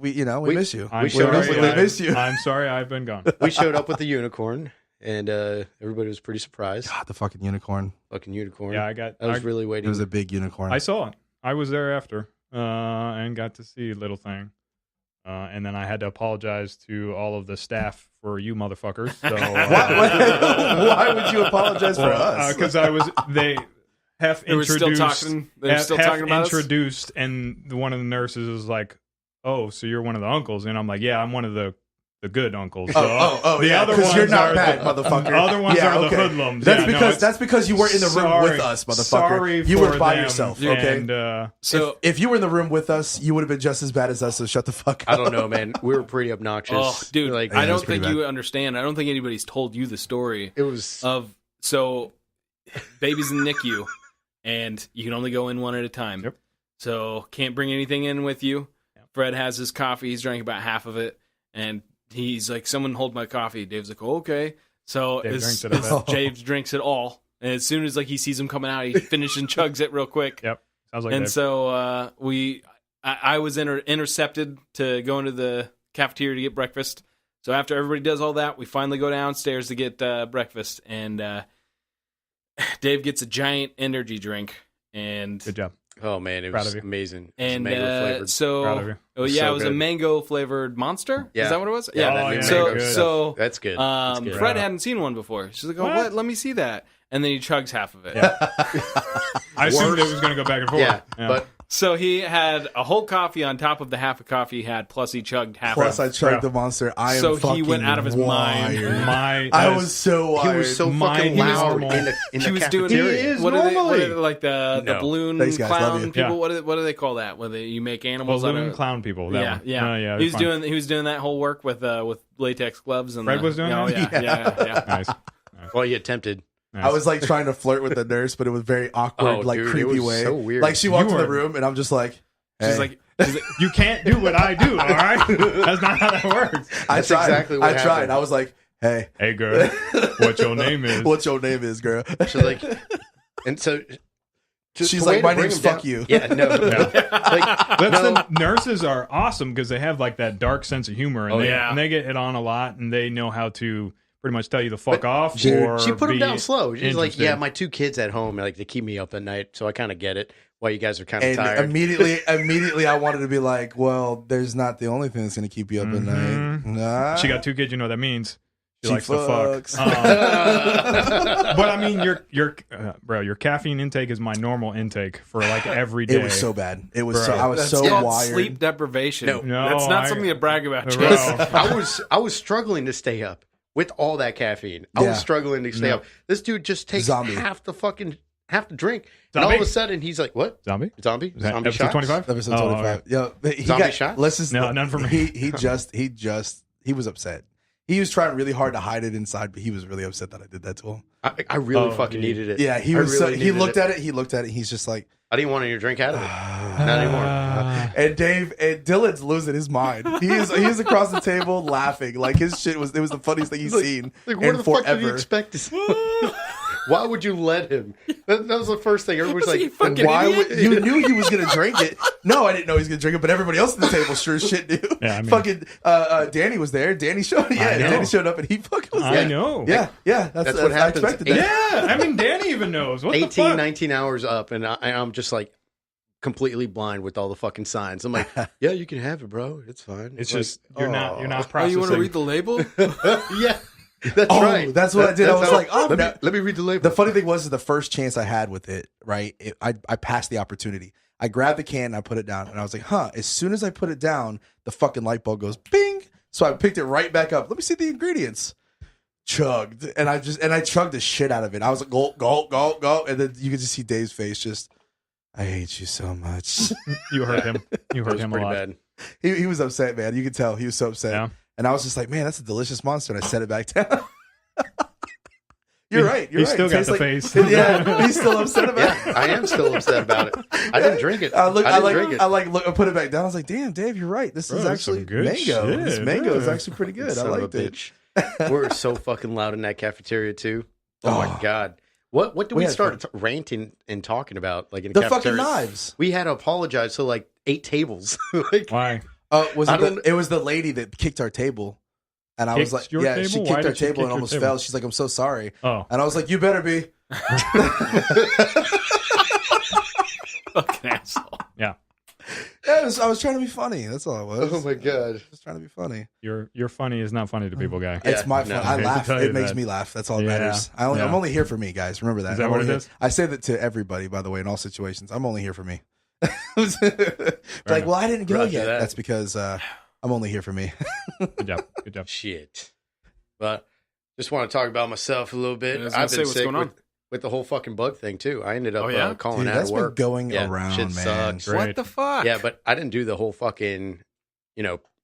miss you. I'm We showed sorry. up with we the- miss you. I'm sorry I've been gone. we showed up with the unicorn, and everybody was pretty surprised. God, the fucking unicorn. Fucking unicorn. Yeah, I was I really waiting. It was a big unicorn. I saw it. I was there after and got to see Little Thing. And then I had to apologize to all of the staff for you motherfuckers. So, Why would you apologize for us? Because they have They were still introduced. talking. They were Hef still talking about us. introduced, and one of the nurses was like, "Oh, so you're one of the uncles?" And I'm like, "Yeah, I'm one of the good uncles." So the yeah, other because you're ones not are bad, the motherfucker. other ones Yeah, are okay. the hoodlums. That's Yeah, no, because it's- that's because you were in the room Sorry. with us, motherfucker. Sorry You for were by them. yourself, okay? And So if you were in the room with us, you would have been just as bad as us. So shut the fuck up. I don't know, man. We were pretty obnoxious. Oh, dude, like Yeah, I it was don't pretty think bad. you understand. I don't think anybody's told you the story it was. so baby's in the NICU, and you can only go in one at a time. Yep. So can't bring anything in with you. Fred has his coffee. He's drank about half of it, and he's like, "Someone hold my coffee." Dave's like, "Oh, okay." So Dave drinks it, I bet. James drinks it all, and as soon as like he sees him coming out, he finishes and chugs it real quick. Yep, sounds like And Dave. so I was intercepted to go into the cafeteria to get breakfast. So after everybody does all that, we finally go downstairs to get breakfast, and Dave gets a giant energy drink, and Good job. Oh man, it Proud was of you. amazing. It was and mango flavored. Proud of so you. oh It was yeah, so it was a good. mango flavored Monster. Yeah. Is that what it was? Yeah, Oh, that yeah, So good. so That's good. That's good. Fred Yeah. hadn't seen one before. She's like, "Oh, What? what? Let me see that." And then he chugs half of it. Yeah. I assumed it was going to go back and forth. yeah, but So he had a whole coffee on top of the half a coffee he had, plus he chugged half. Plus, I of chugged Yeah. the monster. I am So he fucking went out of his mind. wired. I I was so wired. he was so Mine fucking was loud normal. in the He was doing. cafeteria. He is What are they normally. like the No. balloon Thanks, guys. Love clown you. people? Yeah. What do they call that? Where you make animals out balloon of clown people. That yeah, one. yeah, Yeah, He was fine. doing that whole work with latex gloves and Fred was doing Oh that? yeah, yeah. Nice. Well, he attempted. I was like trying to flirt with the nurse, but it was very awkward, Oh, like dude, it creepy was way. so weird. Like she walked You in the were- room, and I'm just like, She's hey. like, You can't do what I do. All right, that's not how that works. I That's tried. exactly what I tried. happened. I was like, hey, Hey, girl, what your name is? what's your name is, girl? She's like, and so just She's the like, way to my bring name's him down- fuck you. Yeah, no, Yeah. like no. The nurses are awesome because they have like that dark sense of humor, and, Oh, they, yeah. and they get hit on a lot, and they know how to pretty much tell you the fuck off. She or put him be down slow. She's like, interested. yeah, my 2 kids at home, like they keep me up at night, so I kind of get it. Why you guys are kind of And tired. immediately, I wanted to be like, well, there's not the only thing that's going to keep you up at night. Nah. She got 2 kids. You know what that means. She She likes fucks. to fuck. But I mean, your caffeine intake is my normal intake for like every day. It was so bad. It was Bro. so. I was that's so called wired. sleep deprivation. No. That's not something to brag about. Bro. Chase. I was struggling to stay up with all that caffeine. I Yeah. was struggling to stay No. up. This dude just takes Zombie. half the drink, and all Zombie? of a sudden he's like, "What? Zombie? Zombie? Is that Zombie episode shots? 25? Episode Oh, 25. Yo, he Zombie got shots? Let's just No, none for me. He was upset. He was trying really hard to hide it inside, but he was really upset that I did that to him. I really fucking needed it. Yeah, he I was. really He needed looked at it. He looked at it. He's just like, I didn't want any drink out of it. Not anymore. and Dave and Dylan's losing his mind. He's across the table laughing like his shit was. It was the funniest thing he's seen Like, what in the fuck forever. did you expect to see? Why would you let him? That was the first thing. Everybody's Was he like, fucking Why idiot? would you knew he was gonna drink it? No, I didn't know he was gonna drink it, but everybody else at the table sure as shit knew. Yeah, I mean- fucking Danny was there. Danny showed. Yeah, know. Danny showed up and he fucking was I there. know. Yeah, that's what happens. I expected that. Yeah, I mean, Danny even knows. What the 18, fuck? 19 hours up, and I'm just like completely blind with all the fucking signs. I'm like, yeah, you can have it, bro. It's fine. It's like, just you're not Oh, processing. you want to read the label? yeah, that's Oh, right. that's what I did. I was like, oh, let no. me read the label. The funny thing was, the first chance I had with it, right? I passed the opportunity. I grabbed the can and I put it down, and I was like, huh. As soon as I put it down, the fucking light bulb goes bing. So I picked it right back up. Let me see the ingredients. Chugged, and I chugged the shit out of it. I was like, gulp, gulp, gulp, gulp, and then you could just see Dave's face. Just, I hate you so much. You hurt him. You That hurt was him a pretty lot. bad. He was upset, man. You could tell he was so upset. Yeah. And I was just like, man, that's a delicious monster. And I set it back down. You're right. You're He's right. still It got tastes the like- face. Yeah, he's still upset about it. Yeah, I am still upset about it. I didn't drink it. I put it back down. I was like, damn, Dave, you're right. This Bro, is that's some actually good mango. shit, This mango is yeah. actually pretty good. Son I of a liked it. bitch. We're so fucking loud in that cafeteria too. Oh, my god. What do We we had start ranting and talking about like in The cafeteria? fucking knives. We had to apologize to like 8 tables. Like, Why? Was I it? don't- It was the lady that kicked our table, and I was Kicked like, your yeah, table? she Why kicked our did she table kick and your almost table? fell. She's like, I'm so sorry, Oh, and I was like, you better be. Fucking asshole. yeah. Yeah, I was trying to be funny. That's all I was. oh my god. Just trying to be funny. Your funny is not funny to people, guy. Yeah, It's my no. fun. I I hate to laugh. tell you It makes that. me laugh. That's all that Yeah. matters. Yeah. I'm only here for me, guys. Remember that. Is that I'm what only it here- is? I say that to everybody, by the way, in all situations. I'm only here for me. Like, enough. well, I didn't go Roger yet. that. That's because I'm only here for me. Good job. Good job. Shit. But just want to talk about myself a little bit. I was gonna I've say, been what's sick going on? with the whole fucking bug thing too. I ended up Oh, yeah? calling Dude, out that's of been work. going Yeah, around, shit man. sucks. Great. What the fuck? Yeah, but I didn't do the whole fucking,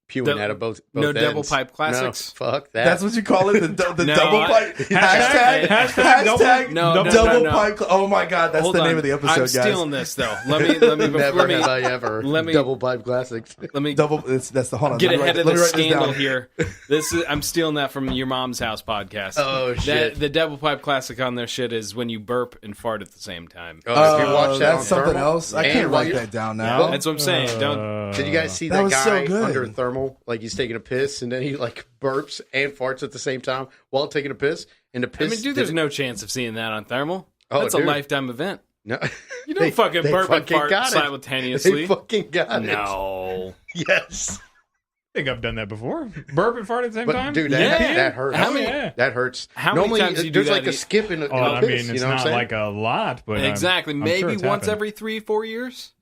pewing The- out of both no ends. double pipe classics? No, fuck that. That's what you call it? The No, double I- pipe? Hashtag- Hashtag No, double no. pipe. Oh my God. That's Hold the on. name of the episode, I'm guys. stealing this though. Let me Never have I ever let me- double pipe classics. let me Double. That's the hold on. get let me ahead write- of let the me write this scandal down. here. I'm stealing that from your mom's house podcast. Oh, shit. The double pipe classic on their shit is when you burp and fart at the same time. Oh, did you watch that that's on something Thermal? else. I And can't while write you- that down now. That's what I'm saying. Don't. Did you guys see That that was guy so good. under thermal? Like he's taking a piss and then he like burps and farts at the same time while taking a piss. And the I piss. mean, dude, there's no chance of seeing that on thermal. Oh, That's dude. a lifetime event. no. You don't fucking burp and fart got it. simultaneously. They fucking got No. it. Yes. I think I've done that before. Burp and fart at the same But time. dude, Yeah. that hurts. How many- Yeah. That hurts. How many Normally, times do you do there's like that? a skip in a, Oh, in a I piss. mean, You it's know what I'm not saying? like a lot, but Exactly. I'm Maybe sure it's once happened. every 3-4 years.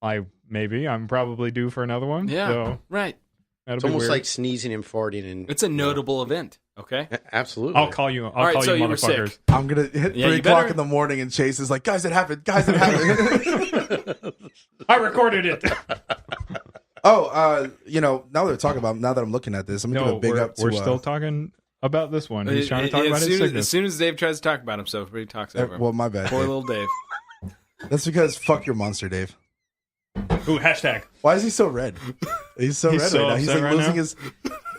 I'm probably due for another one. Yeah. So Right. that'll It's be almost weird. like sneezing and farting. And It's a notable event. Okay. absolutely. I'll call you. I'll right, call so you you were sick. motherfuckers. I'm gonna hit Yeah, 3 you o'clock better- in the morning, and Chase is like, "Guys, it happened. Guys, it happened." I recorded it. Oh, now that we're talking about, now that I'm looking at this, I'm gonna give No, a big we're, up to. we're still talking about this one. He's trying to talk about his as sickness. soon as Dave tries to talk about himself, everybody talks over him. well, my bad. Poor Dave. little Dave. That's because fuck your monster, Dave. Ooh, hashtag. Why is he so red? He's so He's red so right now. He's upset like right losing now? his.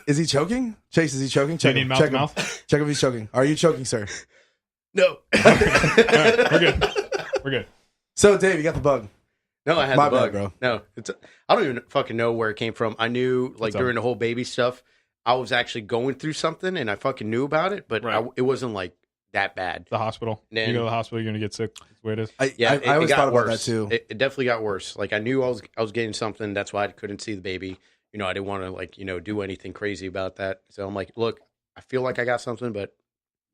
Is he choking? Chase, is he choking? Do you Check need him. mouth Check to him. mouth? Check if he's choking. Are you choking, sir? no. All right, we're good. We're good. So, Dave, you got the bug. No, I had My the bug, bad, bro. No, I don't even fucking know where it came from. I knew, like, What's up? during the whole baby stuff, I was actually going through something, and I fucking knew about it, but Right. it wasn't like that bad. The hospital. Then- You go to the hospital, you're gonna get sick. That's the way it is. Yeah, I always got thought about worse. that too. It definitely got worse. Like I knew I was getting something. That's why I couldn't see the baby. I didn't want to do anything crazy about that. So I'm like, look, I feel like I got something, but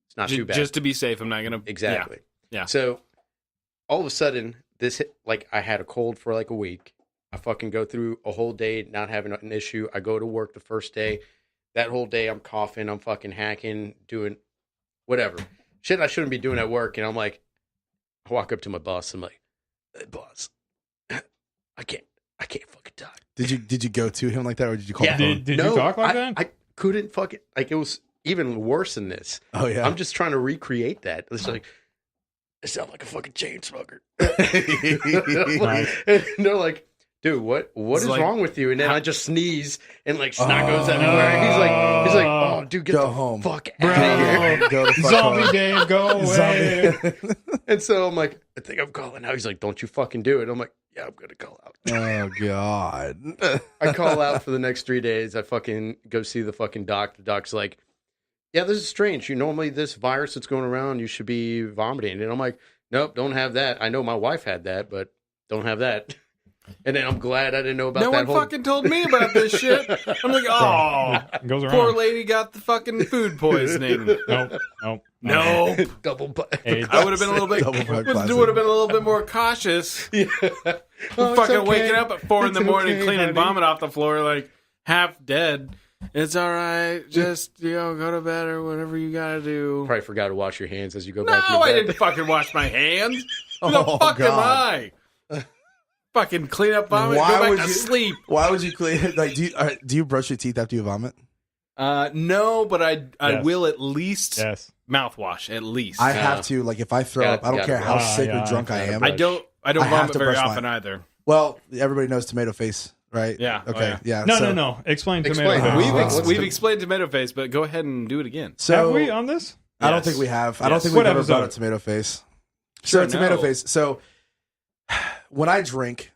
it's not too bad. Just to be safe, I'm not gonna. Exactly. Yeah. So all of a sudden, this hit, like I had a cold for like a week. I fucking go through a whole day not having an issue. I go to work the first day. That whole day I'm coughing, I'm fucking hacking, doing whatever. Shit I shouldn't be doing at work. And I'm like, I walk up to my boss. I'm like, hey, boss, I can't fucking talk. Did you go to him like that, or did you call Yeah. him? Did you talk like that? I couldn't fucking like it was even worse than this. Oh yeah. I'm just trying to recreate that. It's like I sound like a fucking chain smoker. And they're like, dude, what is like, wrong with you? And then I just sneeze and like snot goes everywhere. And he's like, oh, dude, get Go the home. fuck out of here. Go the fuck Zombie home. Dave, go away. And so I'm like, I think I'm calling out. He's like, don't you fucking do it. I'm like, yeah, I'm gonna call out. Oh god. I call out for the next 3 days. I fucking go see the fucking doc. The doc's like, yeah, this is strange. You normally this virus that's going around, you should be vomiting. And I'm like, nope, don't have that. I know my wife had that, but don't have that. And then I'm glad I didn't know about No that one fucking told me about this shit. I'm like, oh, It goes around. poor lady got the fucking food poisoning. Nope. No, double. AIDS. I would have been a little bit. Double bug Would classic. have been a little bit more cautious. Yeah. Oh, Fucking waking up at 4 in the It's morning, okay, cleaning honey. vomit off the floor, like half dead. It's all right. Just go to bed or whatever you gotta do. Probably forgot to wash your hands as you go No, back to your I bed. didn't fucking wash my hands. Who Oh, the fuck God. am I? Fucking clean up vomit, Why go would back to you- sleep. Why would you clean? Like, do you brush your teeth after you vomit? No, but I Yes. will at least Yes. mouthwash at least. I have to. Like, if I throw Gotta- up, I don't gotta care how brush. sick Yeah, or drunk I gotta am. brush. I don't I have vomit to very brush often mine. either. Well, everybody knows tomato face, right? Yeah. Oh, Okay. yeah. Yeah. so, No. Explain Explain. tomato. We've face. ex- We've explained tomato face, but go ahead and do it again. So Have we on this? I don't Yes. think we have. I don't Yes. think we've What ever brought up episode? tomato face. Sure, So tomato no. face. So when I drink,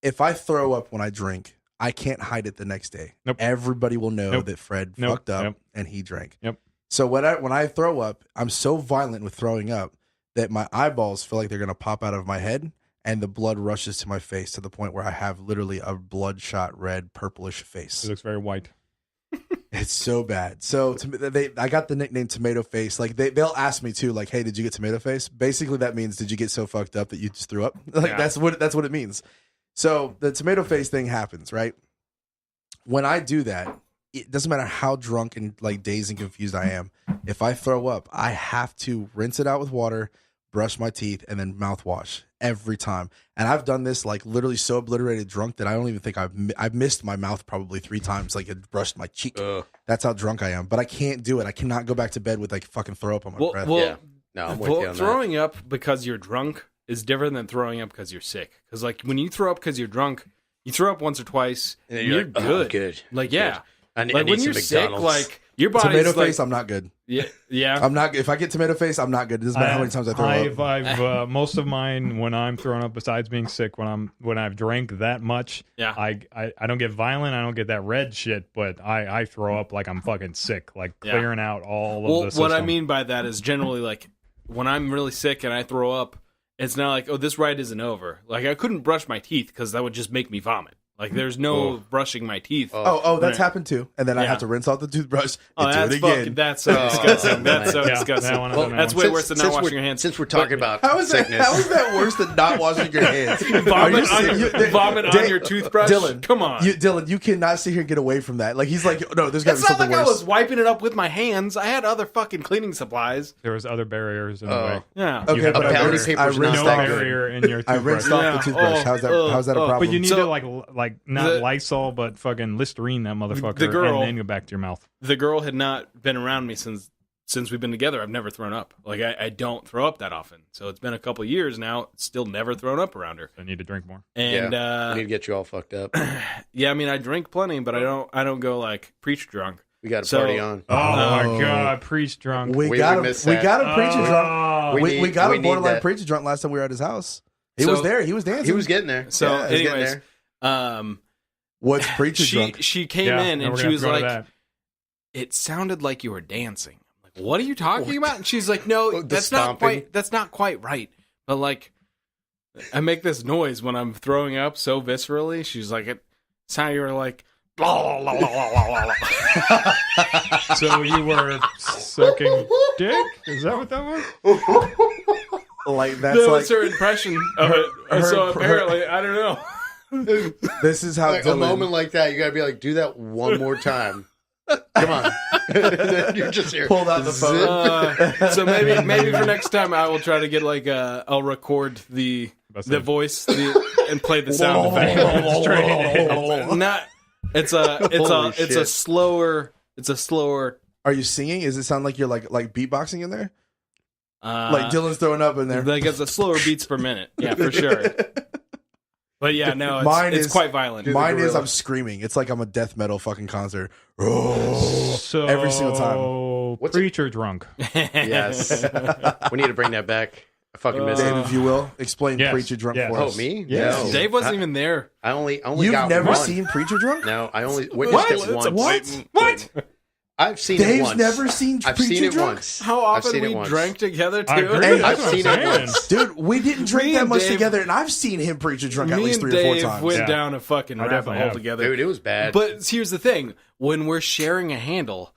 if I throw up when I drink, I can't hide it the next day. Nope. Everybody will know Nope. that Fred Nope. fucked up Yep. and he drank. Yep. So when I throw up, I'm so violent with throwing up that my eyeballs feel like they're gonna pop out of my head, and the blood rushes to my face to the point where I have literally a bloodshot red, purplish face. It looks very white. It's so bad. So I got the nickname Tomato Face. Like they'll ask me too, like, "Hey, did you get tomato face?" Basically, that means did you get so fucked up that you just threw up? Like Yeah. that's what it means. So the tomato face thing happens, right? When I do that, it doesn't matter how drunk and like dazed and confused I am. If I throw up, I have to rinse it out with water, brush my teeth, and then mouthwash every time. And I've done this like literally so obliterated drunk that I don't even think I've missed my mouth probably 3 times. Like it brushed my cheek. That's how drunk I am. But I can't do it. I cannot go back to bed with like fucking throw up on my breath. Yeah. No, I'm with you on that. throwing up because you're drunk is different than throwing up because you're sick. Because like when you throw up because you're drunk, you throw up once or twice, And and then you're you're like, oh, good. good. Like yeah, Good. I need like when some you're sick, McDonald's. like your body's Tomato like, face, I'm not good. yeah. I'm not. If I get tomato face, I'm not good. It doesn't matter how many times I throw up. I've most of mine when I'm throwing up, besides being sick, when I've drank that much, Yeah. I don't get violent, I don't get that red shit, but I throw up like I'm fucking sick, like Yeah. clearing out all of Well, the system. what I mean by that is generally like when I'm really sick and I throw up, it's not like, oh, this ride isn't over. Like I couldn't brush my teeth because that would just make me vomit. Like there's no brushing my teeth. Oh, that's Right. happened too. And then I Yeah. have to rinse off the toothbrush Oh, and that's do it again. fucking. That's so disgusting. That's so Yeah, disgusting. that one I've Well, done that that's one. way worse than not washing your hands. Since we're talking about How is that? sickness, How is that worse than not washing your hands? Are you Vomit on serious? your, vomit on your toothbrush. Dylan, Come on. Dylan, you cannot sit here and get away from that. Like he's like, no, there's got to be It's not something like I worse. was wiping it up with my hands. I had other fucking cleaning supplies. There was other barriers in the way. Yeah. Okay, have but a I pound of rinsed, paper's I not rinsed No that off. good. barrier in your I toothbrush. rinsed off Yeah. the toothbrush. Oh, how's that a oh. problem? But you need So- to like not The- Lysol, but fucking Listerine that motherfucker, The girl- and then go back to your mouth. The girl had not been around me since we've been together. I've never thrown up. Like I don't throw up that often. So it's been a couple years now. Still never thrown up around her. I need to drink more. And I need to get you all fucked up. yeah, I mean I drink plenty, but I don't go like preach drunk. We got a So- party on. Oh my Oh. god, preach drunk. we We got missed we that. got a preacher drunk. Oh. We got we a need borderline that. preacher drunk last time we were at his house. He So- was there. He was dancing. He was getting there. So Yeah, he was getting anyways, there. What's preacher drunk? she came Yeah, in now and we're she gonna was have to go to like, that. it sounded like you were dancing. I'm like, what are you talking about? And she's like, no, Oh, the that's not stomping? quite right. But like, I make this noise when I'm throwing up so viscerally. She's like, it sounded you were like, blah, blah, blah, blah, blah, blah. So you were sucking dick? Is that what that was? Like that's That like was her impression of it. So her- apparently, I don't know. this is how Like, a Dylan. moment like that, you gotta be like, do that one more time. Come on. Then you're just here. Pulled out the phone. So maybe for next time I will try to get like I'll record the voice and play the sound effect. Straight in. Not it's a Holy it's a shit. slower It's a slower. Are you singing? Does it sound like you're like beatboxing in there? Like Dylan's throwing up in there. Like it's a slower beats per minute. Yeah, for sure. But yeah, no, it's quite violent. Mine is I'm screaming. It's like I'm a death metal fucking concert. So every single time. What's preacher drunk? Yes. We need to bring that back. I fucking miss Dave, it. if you will, explain Preacher Drunk for us. Oh, me? Yes. No. Dave wasn't even there. I only You've got never one. seen Preacher Drunk? No, I only witnessed it once. What? I've seen it Dave's once. never seen I've Preacher seen it Drunk? once. How I've often seen it we once. drank together too? I agree. Hey, That's I've what I'm seen it saying. once. Dude, we didn't drink Me that and much Dave- together, and I've seen him Preacher Drunk at Me least and 3 or 4 Dave times. went Yeah. down a fucking I rabbit definitely hole have. together. Dude, it was bad. But here's the thing: when we're sharing a handle,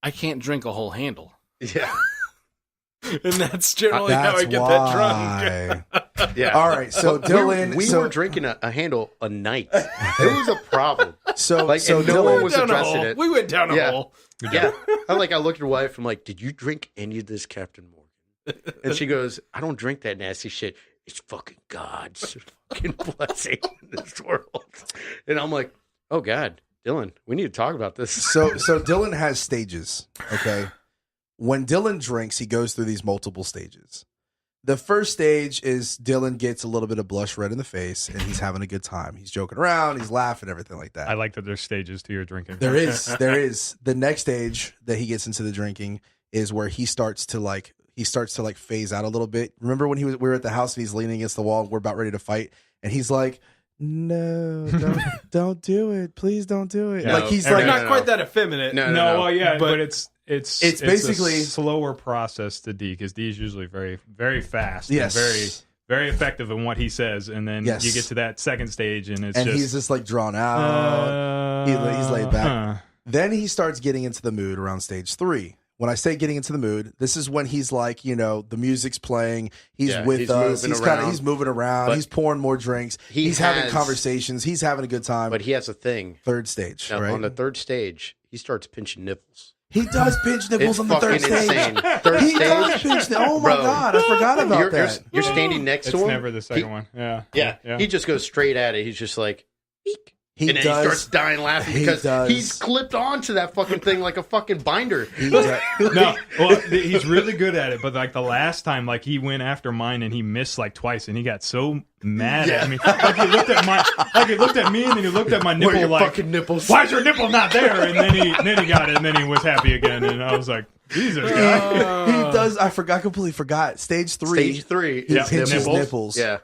I can't drink a whole handle, yeah. and that's generally how I That's get that drunk. why. Yeah. All right, so Dylan... We so, were drinking a handle a night. It was a problem. So, Like, so and no one Dylan... was Down a addressing hole. it. We went down a Yeah. hole. Yeah. I'm like, I looked at her wife. I'm like, did you drink any of this Captain Morgan? And she goes, I don't drink that nasty shit. It's fucking God's fucking blessing in this world. And I'm like, oh God, Dylan, we need to talk about this. So Dylan has stages, okay? When Dylan drinks, he goes through these multiple stages. The first stage is Dylan gets a little bit of blush red in the face, and he's having a good time. He's joking around, he's laughing, everything like that. I like that there's stages to your drinking. There is. The next stage that he gets into the drinking is where he starts to phase out a little bit. Remember when we were at the house and he's leaning against the wall and we're about ready to fight, and he's like, "No, don't do it. Please don't do it." Yeah. Like he's No, like, Not quite that effeminate. No. Well, yeah, but it's basically- a slower process to D, because D is usually very, very fast. Yes. And very, very effective in what he says, and then Yes. you get to that second stage, and it's he's just like drawn out. He's laid back. Then he starts getting into the mood around stage 3. When I say getting into the mood, this is when he's like, the music's playing. He's with he's us. moving He's moving around. But He's pouring more drinks. He's having conversations. He's having a good time. But he has a thing. Third stage, Now, right? on the third stage, he starts pinching nipples. He does pinch nipples It's on the third fucking stage. insane. Third He does stage. pinch nipples. Oh my Bro. God, I forgot about that. You're standing next It's to him. never the second one. Yeah. Yeah. He just goes straight at it. He's just like, eek. He And then does. he starts dying laughing He because does. he's clipped onto that fucking thing like a fucking binder. He does. No, well, he's really good at it. But like the last time, like he went after mine and he missed like twice, and he got so mad at me. Like he looked at me, and then he looked at my Where nipple your like, fucking nipples? "Why's your nipple not there?" And then he got it, and then he was happy again. And I was like, "Jesus, guy." He does. I completely forgot. Stage 3. Stage 3. He Yeah, pinches nipples. nipples. Yeah.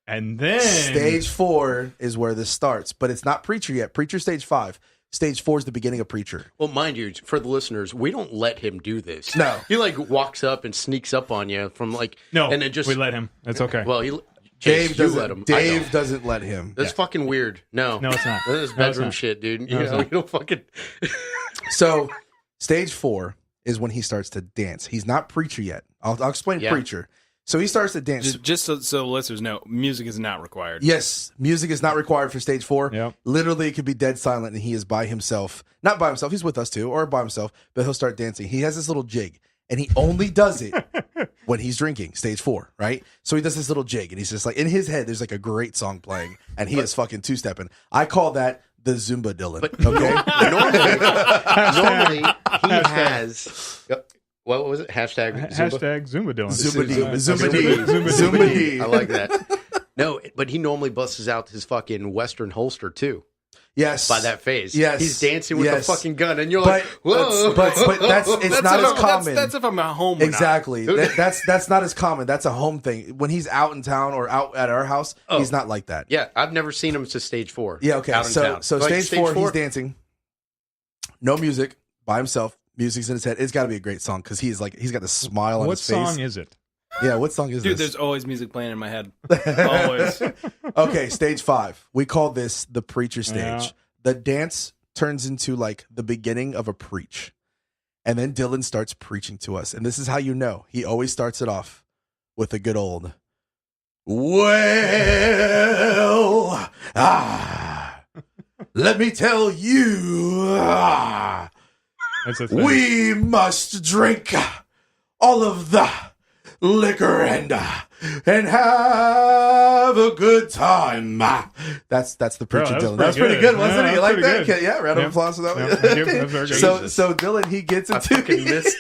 And then Stage 4 is where this starts, but it's not Preacher yet. Preacher stage 5. Stage 4 is the beginning of Preacher. Well, mind you, for the listeners, we don't let him do this. No. He like walks up and sneaks up on you from like no, and then just we let him. It's okay. Well, Dave you doesn't. let him. I Dave don't. doesn't let him. That's fucking weird. No, No, it's not. This is No, it's bedroom not. shit, dude. No, it's You not. don't fucking. So, stage 4 is when he starts to dance. He's not Preacher yet. I'll explain Yeah. Preacher. So he starts to dance. Just so listeners know, music is not required. Yes, music is not required for stage 4. Yep. Literally, it could be dead silent, and he is by himself. Not by himself. He's with us too, or by himself. But he'll start dancing. He has this little jig, and he only does it when he's drinking. Stage 4, right? So he does this little jig, and he's just like in his head. There's like a great song playing, and he is fucking 2-stepping. I call that the Zumba Dylan. But Okay. normally he has. What was it? Hashtag Zumba. Hashtag Zumba Dylan. Zumba D. Zumba Zumba D. D. Zumba D. I like that. No, but he normally busts out his fucking Western holster too. Yes. By that phase, Yes. he's dancing with Yes. a fucking gun, and you're But like, "Whoa!" but it's not as common. That's if I'm at home. Or Exactly. That's not as common. That's a home thing. When he's out in town or out at our house, he's not like that. Yeah, I've never seen him to stage 4. Yeah, okay. out in So town. Like, stage 4, he's dancing. No music, by himself. Music's in his head. It's got to be a great song because he's got the smile on What his face. song is it? Yeah, what song is Dude, this? there's always music playing in my head. Always. Okay, stage 5. We call this the Preacher stage. Yeah. The dance turns into like the beginning of a preach. And then Dylan starts preaching to us. And this is how you know. He always starts it off with a good old, well, let me tell you, That's a thing. we must drink all of the liquor and have a good time. That's the preacher, Dylan. That's pretty good, wasn't it? You like that? Good. Yeah, round of applause for that one. That's very good. So Dylan, he gets into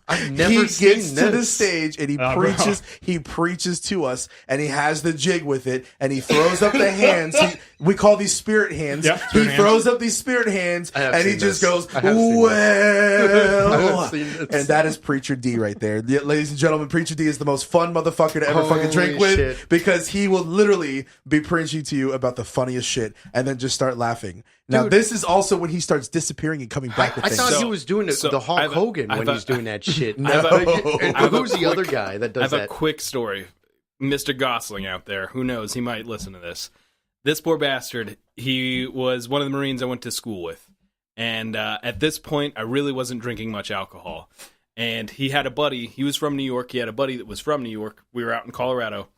I've never he seen gets to the this. stage and he bro. preaches to us, and he has the jig with it, and he throws up the hands. We call these spirit hands. Yep, He spirit hands. throws up these spirit hands, I have and he seen just this. goes, I have seen well. I have seen this. And that is Preacher D right there. Ladies and gentlemen, Preacher D is the most fun motherfucker to ever fucking Holy drink with, shit. because he will literally be preaching to you about the funniest shit and then just start laughing. Now, Dude. this is also when he starts disappearing and coming back with I things. thought So- he was doing so the Hulk I have a- Hogan I when have a- he's doing that shit. No. And I have a who's the quick- other guy that I does have that? a quick story. Mr. Gosling out there, who knows? He might listen to this. This poor bastard, he was one of the Marines I went to school with. And at this point, I really wasn't drinking much alcohol. And he had a buddy. He was from New York. He had a buddy that was from New York. We were out in Colorado.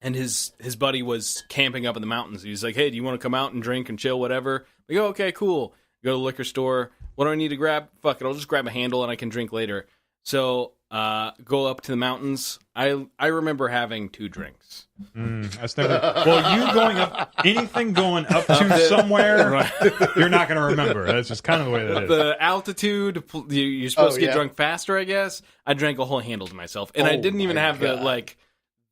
And his buddy was camping up in the mountains. He was like, hey, do you want to come out and drink and chill, whatever? We go, okay, cool. Go to the liquor store. What do I need to grab? Fuck it, I'll just grab a handle and I can drink later. So go up to the mountains. I remember having 2 drinks. That's never. Well, you going up, anything going up to somewhere, you're not going to remember. That's just kind of the way that is. The altitude, you're supposed to get yeah. drunk faster, I guess. I drank a whole handle to myself. And I Oh didn't even my have God.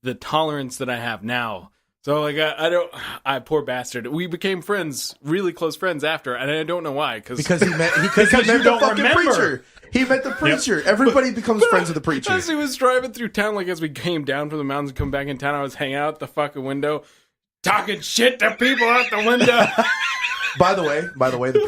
the tolerance that I have now. So like I poor bastard. We became friends, really close friends after, and I don't know why. Because he met you the don't fucking remember. preacher. He met the preacher. Everybody becomes friends with the preacher. As he was driving through town, like as we came down from the mountains and come back in town, I was hanging out the fucking window, talking shit to people out the window. By the way, the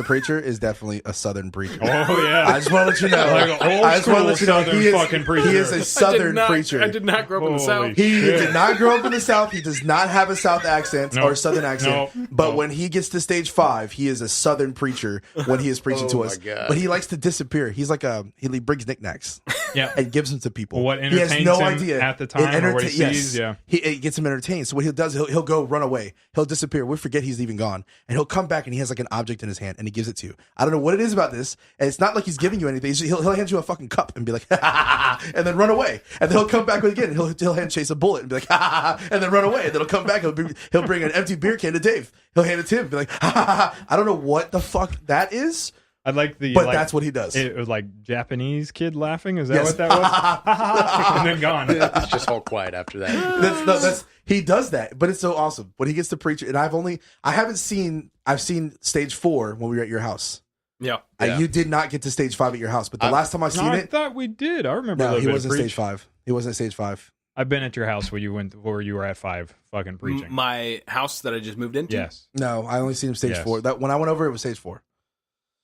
preacher is definitely a Southern preacher. Oh yeah. I just want to let you know. Like an old I just want to let you know school he is, fucking preacher. he is a Southern I preacher. did not grow up in the Holy South. He shit. did not grow up in the South. He does not have a South accent Nope. or Southern accent. Nope. But Nope. when he gets to stage 5, he is a Southern preacher when he is preaching Oh to my us. God. But he likes to disappear. He's like he brings knickknacks Yeah. and gives them to people. What he has entertains no him idea at the time or what he yes. sees, yeah. It gets him entertained. So what he does, he'll go run away. He'll disappear. We forget he's even gone, and he'll come back and he has like an object in his hand and he gives it to you. I don't know what it is about this, and it's not like he's giving you anything. He'll hand you a fucking cup and be like, and then run away, and then he'll come back with it again. And he'll hand Chase a bullet and be like, and then run away, and then he'll come back. He'll bring an empty beer can to Dave. He'll hand it to him and be like, I don't know what the fuck that is, I like the. but like, that's what he does. It was like Japanese kid laughing. Is that Yes. what that was? And then gone. It's just all quiet after that. That's he does that, but it's so awesome when he gets to preach. And I've seen stage 4 when we were at your house. Yeah. You did not get to stage 5 at your house, but the last time I No, seen I it, thought we did. I remember. a no, little he bit of wasn't preach. stage 5. He wasn't stage 5. I've been at your house where you were at 5, fucking preaching. My house that I just moved into? Yes, No, I only seen him stage Yes. 4. That when I went over, it was stage 4.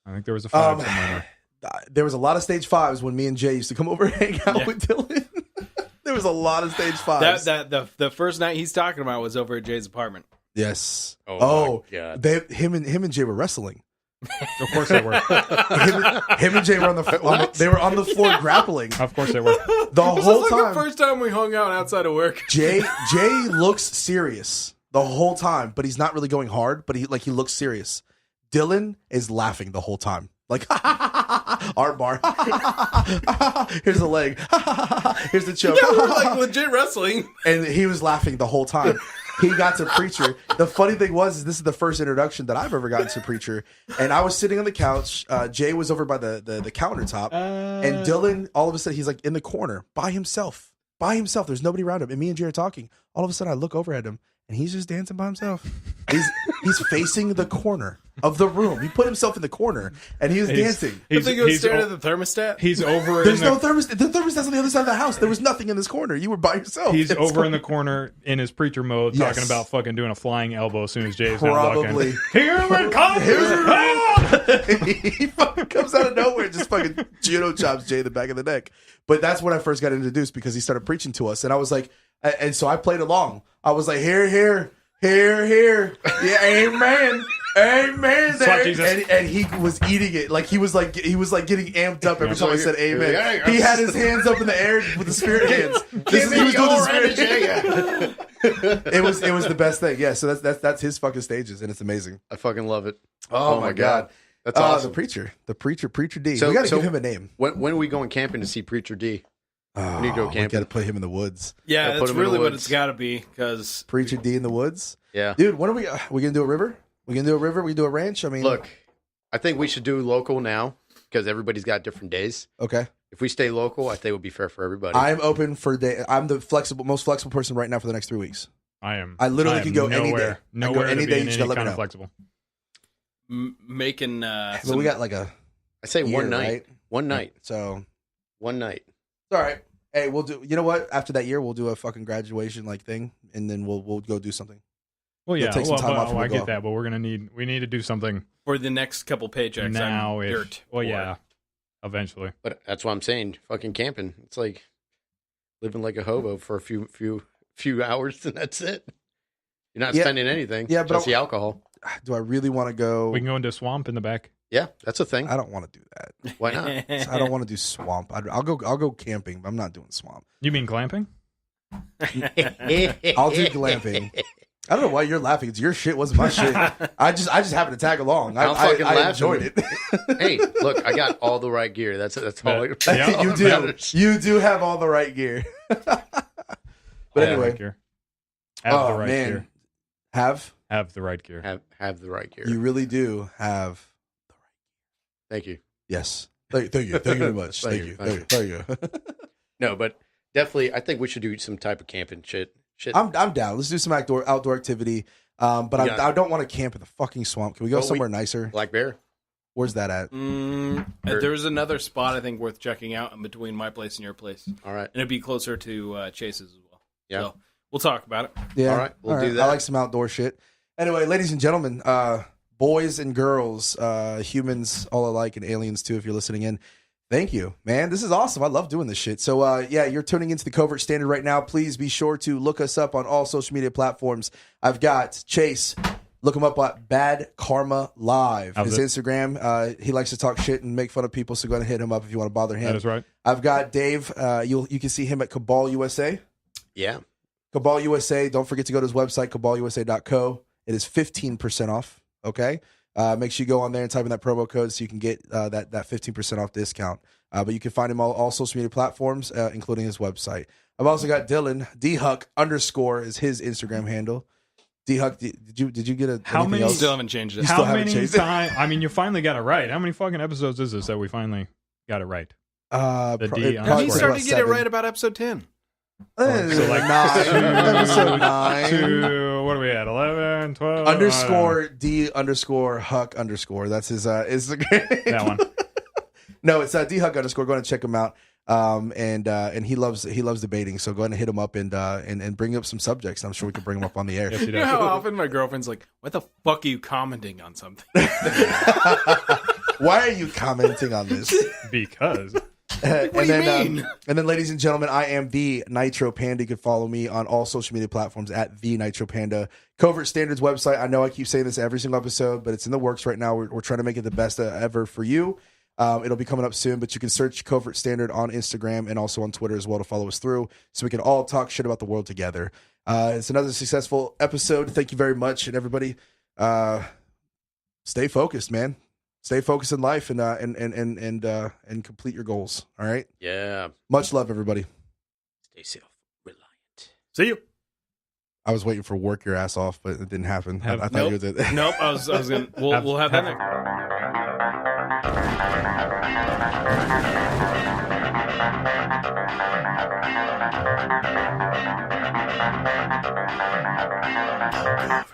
I think there was a 5 Um, somewhere. There was a lot of stage 5s when me and Jay used to come over and hang out Yeah. with Dylan. There was a lot of stage 5s. The first night he's talking about was over at Jay's apartment. Yes. Oh, my God. Him and Jay were wrestling. Of course they were. Him and Jay were they were on the floor grappling Of course they were. the whole This is like time. the first time we hung out outside of work. Jay looks serious the whole time, but he's not really going hard. But he looks serious. Dylan is laughing the whole time, like arm bar. Here's a leg. Here's the choke. Yeah, we were like legit wrestling. And he was laughing the whole time. He got to Preacher. The funny thing was, this is the first introduction that I've ever gotten to Preacher. And I was sitting on the couch. Jay was over by the countertop. And Dylan, all of a sudden, he's like in the corner by himself. By himself. There's nobody around him. And me and Jay are talking. All of a sudden, I look over at him. And he's just dancing by himself. He's facing the corner of the room. He put himself in the corner, and he was dancing. I think it was staring at the thermostat. He's over. There's in no the, thermostat. The thermostat's on the other side of the house. There was nothing in this corner. You were by yourself. He's It's over in the corner in his preacher mode, Yes. talking about fucking doing a flying elbow as soon as Jay's not Probably. looking. Here it comes! He fucking comes out of nowhere and just fucking judo chops Jay in the back of the neck. But that's when I first got introduced because he started preaching to us. And I was like, and so I played along. I was like, here. Yeah, amen. Amen. Slap Jesus. And he was eating it. Like he was like getting amped up every time I said amen. Yeah. He had his hands up in the air with the spirit hands. He was doing the spirit. It was the best thing. Yeah, so that's his fucking stages, and it's amazing. I fucking love it. Oh my God. That's awesome. The preacher D. So- We got to so- give him a name. When are we going camping to see Preacher D? Oh, need to go we camping. got to put him in the woods. Yeah, Put that's him in the really what woods. it's got to be. Because Preacher D in the woods. Yeah. Dude, when are we gonna do a river? We gonna do a river? We do a ranch? I mean, Look, I think we should do local now because everybody's got different days. okay. If we stay local, I think it would be fair for everybody. I'm open for day. I'm the most flexible person right now for the next 3 weeks. I am. I literally could go any day. nowhere. I can Nowhere go any to be day. in You just any gotta let me kind of know. flexible. making But some, we got like a I say year, one night. right? One night. So One night. it's all right. Hey, we'll do. You know what? After that year, we'll do a fucking graduation like thing, and then we'll go do something. Well, You'll yeah. take some time off and I we'll go. get that, but we need to do something for the next couple paychecks. now. I'm dirt. Well, poor. yeah. Eventually. But that's what I'm saying. Fucking camping. It's like living like a hobo for a few hours, and that's it. You're not Yeah. spending anything. Yeah, but just the alcohol. Do I really want to go? We can go into a swamp in the back. Yeah, that's a thing. I don't want to do that. Why not? I don't want to do swamp. I'll go camping, but I'm not doing swamp. You mean glamping? I'll do glamping. I don't know why you're laughing. It's your shit, wasn't my shit. I just happened to tag along. I'm fucking I laughing. enjoyed it. Hey, look, I got all the right gear. That's all. Yeah. That's all You that do. matters. You do have all the right gear. But anyway, Right gear. Have the right man, gear. have Have the right gear. Have the right gear. you really do have? Thank you. Yes. Thank you very much. Thank you. Thank you. No, but definitely, I think we should do some type of camping shit. I'm down. Let's do some outdoor activity. But Yeah. I don't want to camp in the fucking swamp. Can we go Well, somewhere nicer? Black Bear. Where's that at? There's another spot I think worth checking out in between my place and your place, and All right. it'd be closer to Chase's as well. Yeah. So we'll talk about it. Yeah. All right, we'll do I that. like some outdoor shit. Anyway, ladies and gentlemen, boys and girls, humans all alike, and aliens too, if you're listening in. Thank you, man. This is awesome. I love doing this shit. So, yeah, you're tuning into the Covert Standard right now. Please be sure to look us up on all social media platforms. I've got Chase. Look him up at Bad Karma Live. How's His it? Instagram. He likes to talk shit and make fun of people, so go ahead and hit him up if you want to bother him. That is right. I've got Dave. You can see him at Cabal USA. Yeah. Cabal USA. Don't forget to go to his website, cabalusa.co. It is 15% off. Okay. Make sure you go on there and type in that promo code so you can get that 15% off discount. But you can find him all social media platforms, including his website. I've also got Dylan DHuck_ is his Instagram handle. DHuck, did you get a How anything many- else? Still haven't changed it. still How haven't many changed it. times? I mean, you finally got it right. How many fucking episodes is this that we finally got it right? The The D probably underscore. He started about to get it 7. right about episode 10. So like 9. Episode 9. To, what are we at? 11, 12? Underscore D underscore Huck underscore. That's his Instagram. That one. No, it's DHuck _. Go ahead and check him out. And he loves debating. So go ahead and hit him up and bring up some subjects. I'm sure we can bring him up on the air. Yes, he You know does. how often my girlfriend's like, "Why the fuck are you commenting on something?" Why are you commenting on this? Because and do you then, mean? And then, ladies and gentlemen, I am the Nitro Panda. You can follow me on all social media platforms at the Nitro Panda. Covert Standards website. I know I keep saying this every single episode, but it's in the works right now. We're trying to make it the best ever for you. It'll be coming up soon, but you can search Covert Standard on Instagram and also on Twitter as well to follow us through so we can all talk shit about the world together. It's another successful episode. Thank you very much. And everybody, stay focused, man. Stay focused in life and complete your goals. All right. Yeah. Much love, everybody. Stay self-reliant. See you. I was waiting for work your ass off, but it didn't happen. I thought Nope. you were the Nope. I was gonna. We'll have that next. Covert.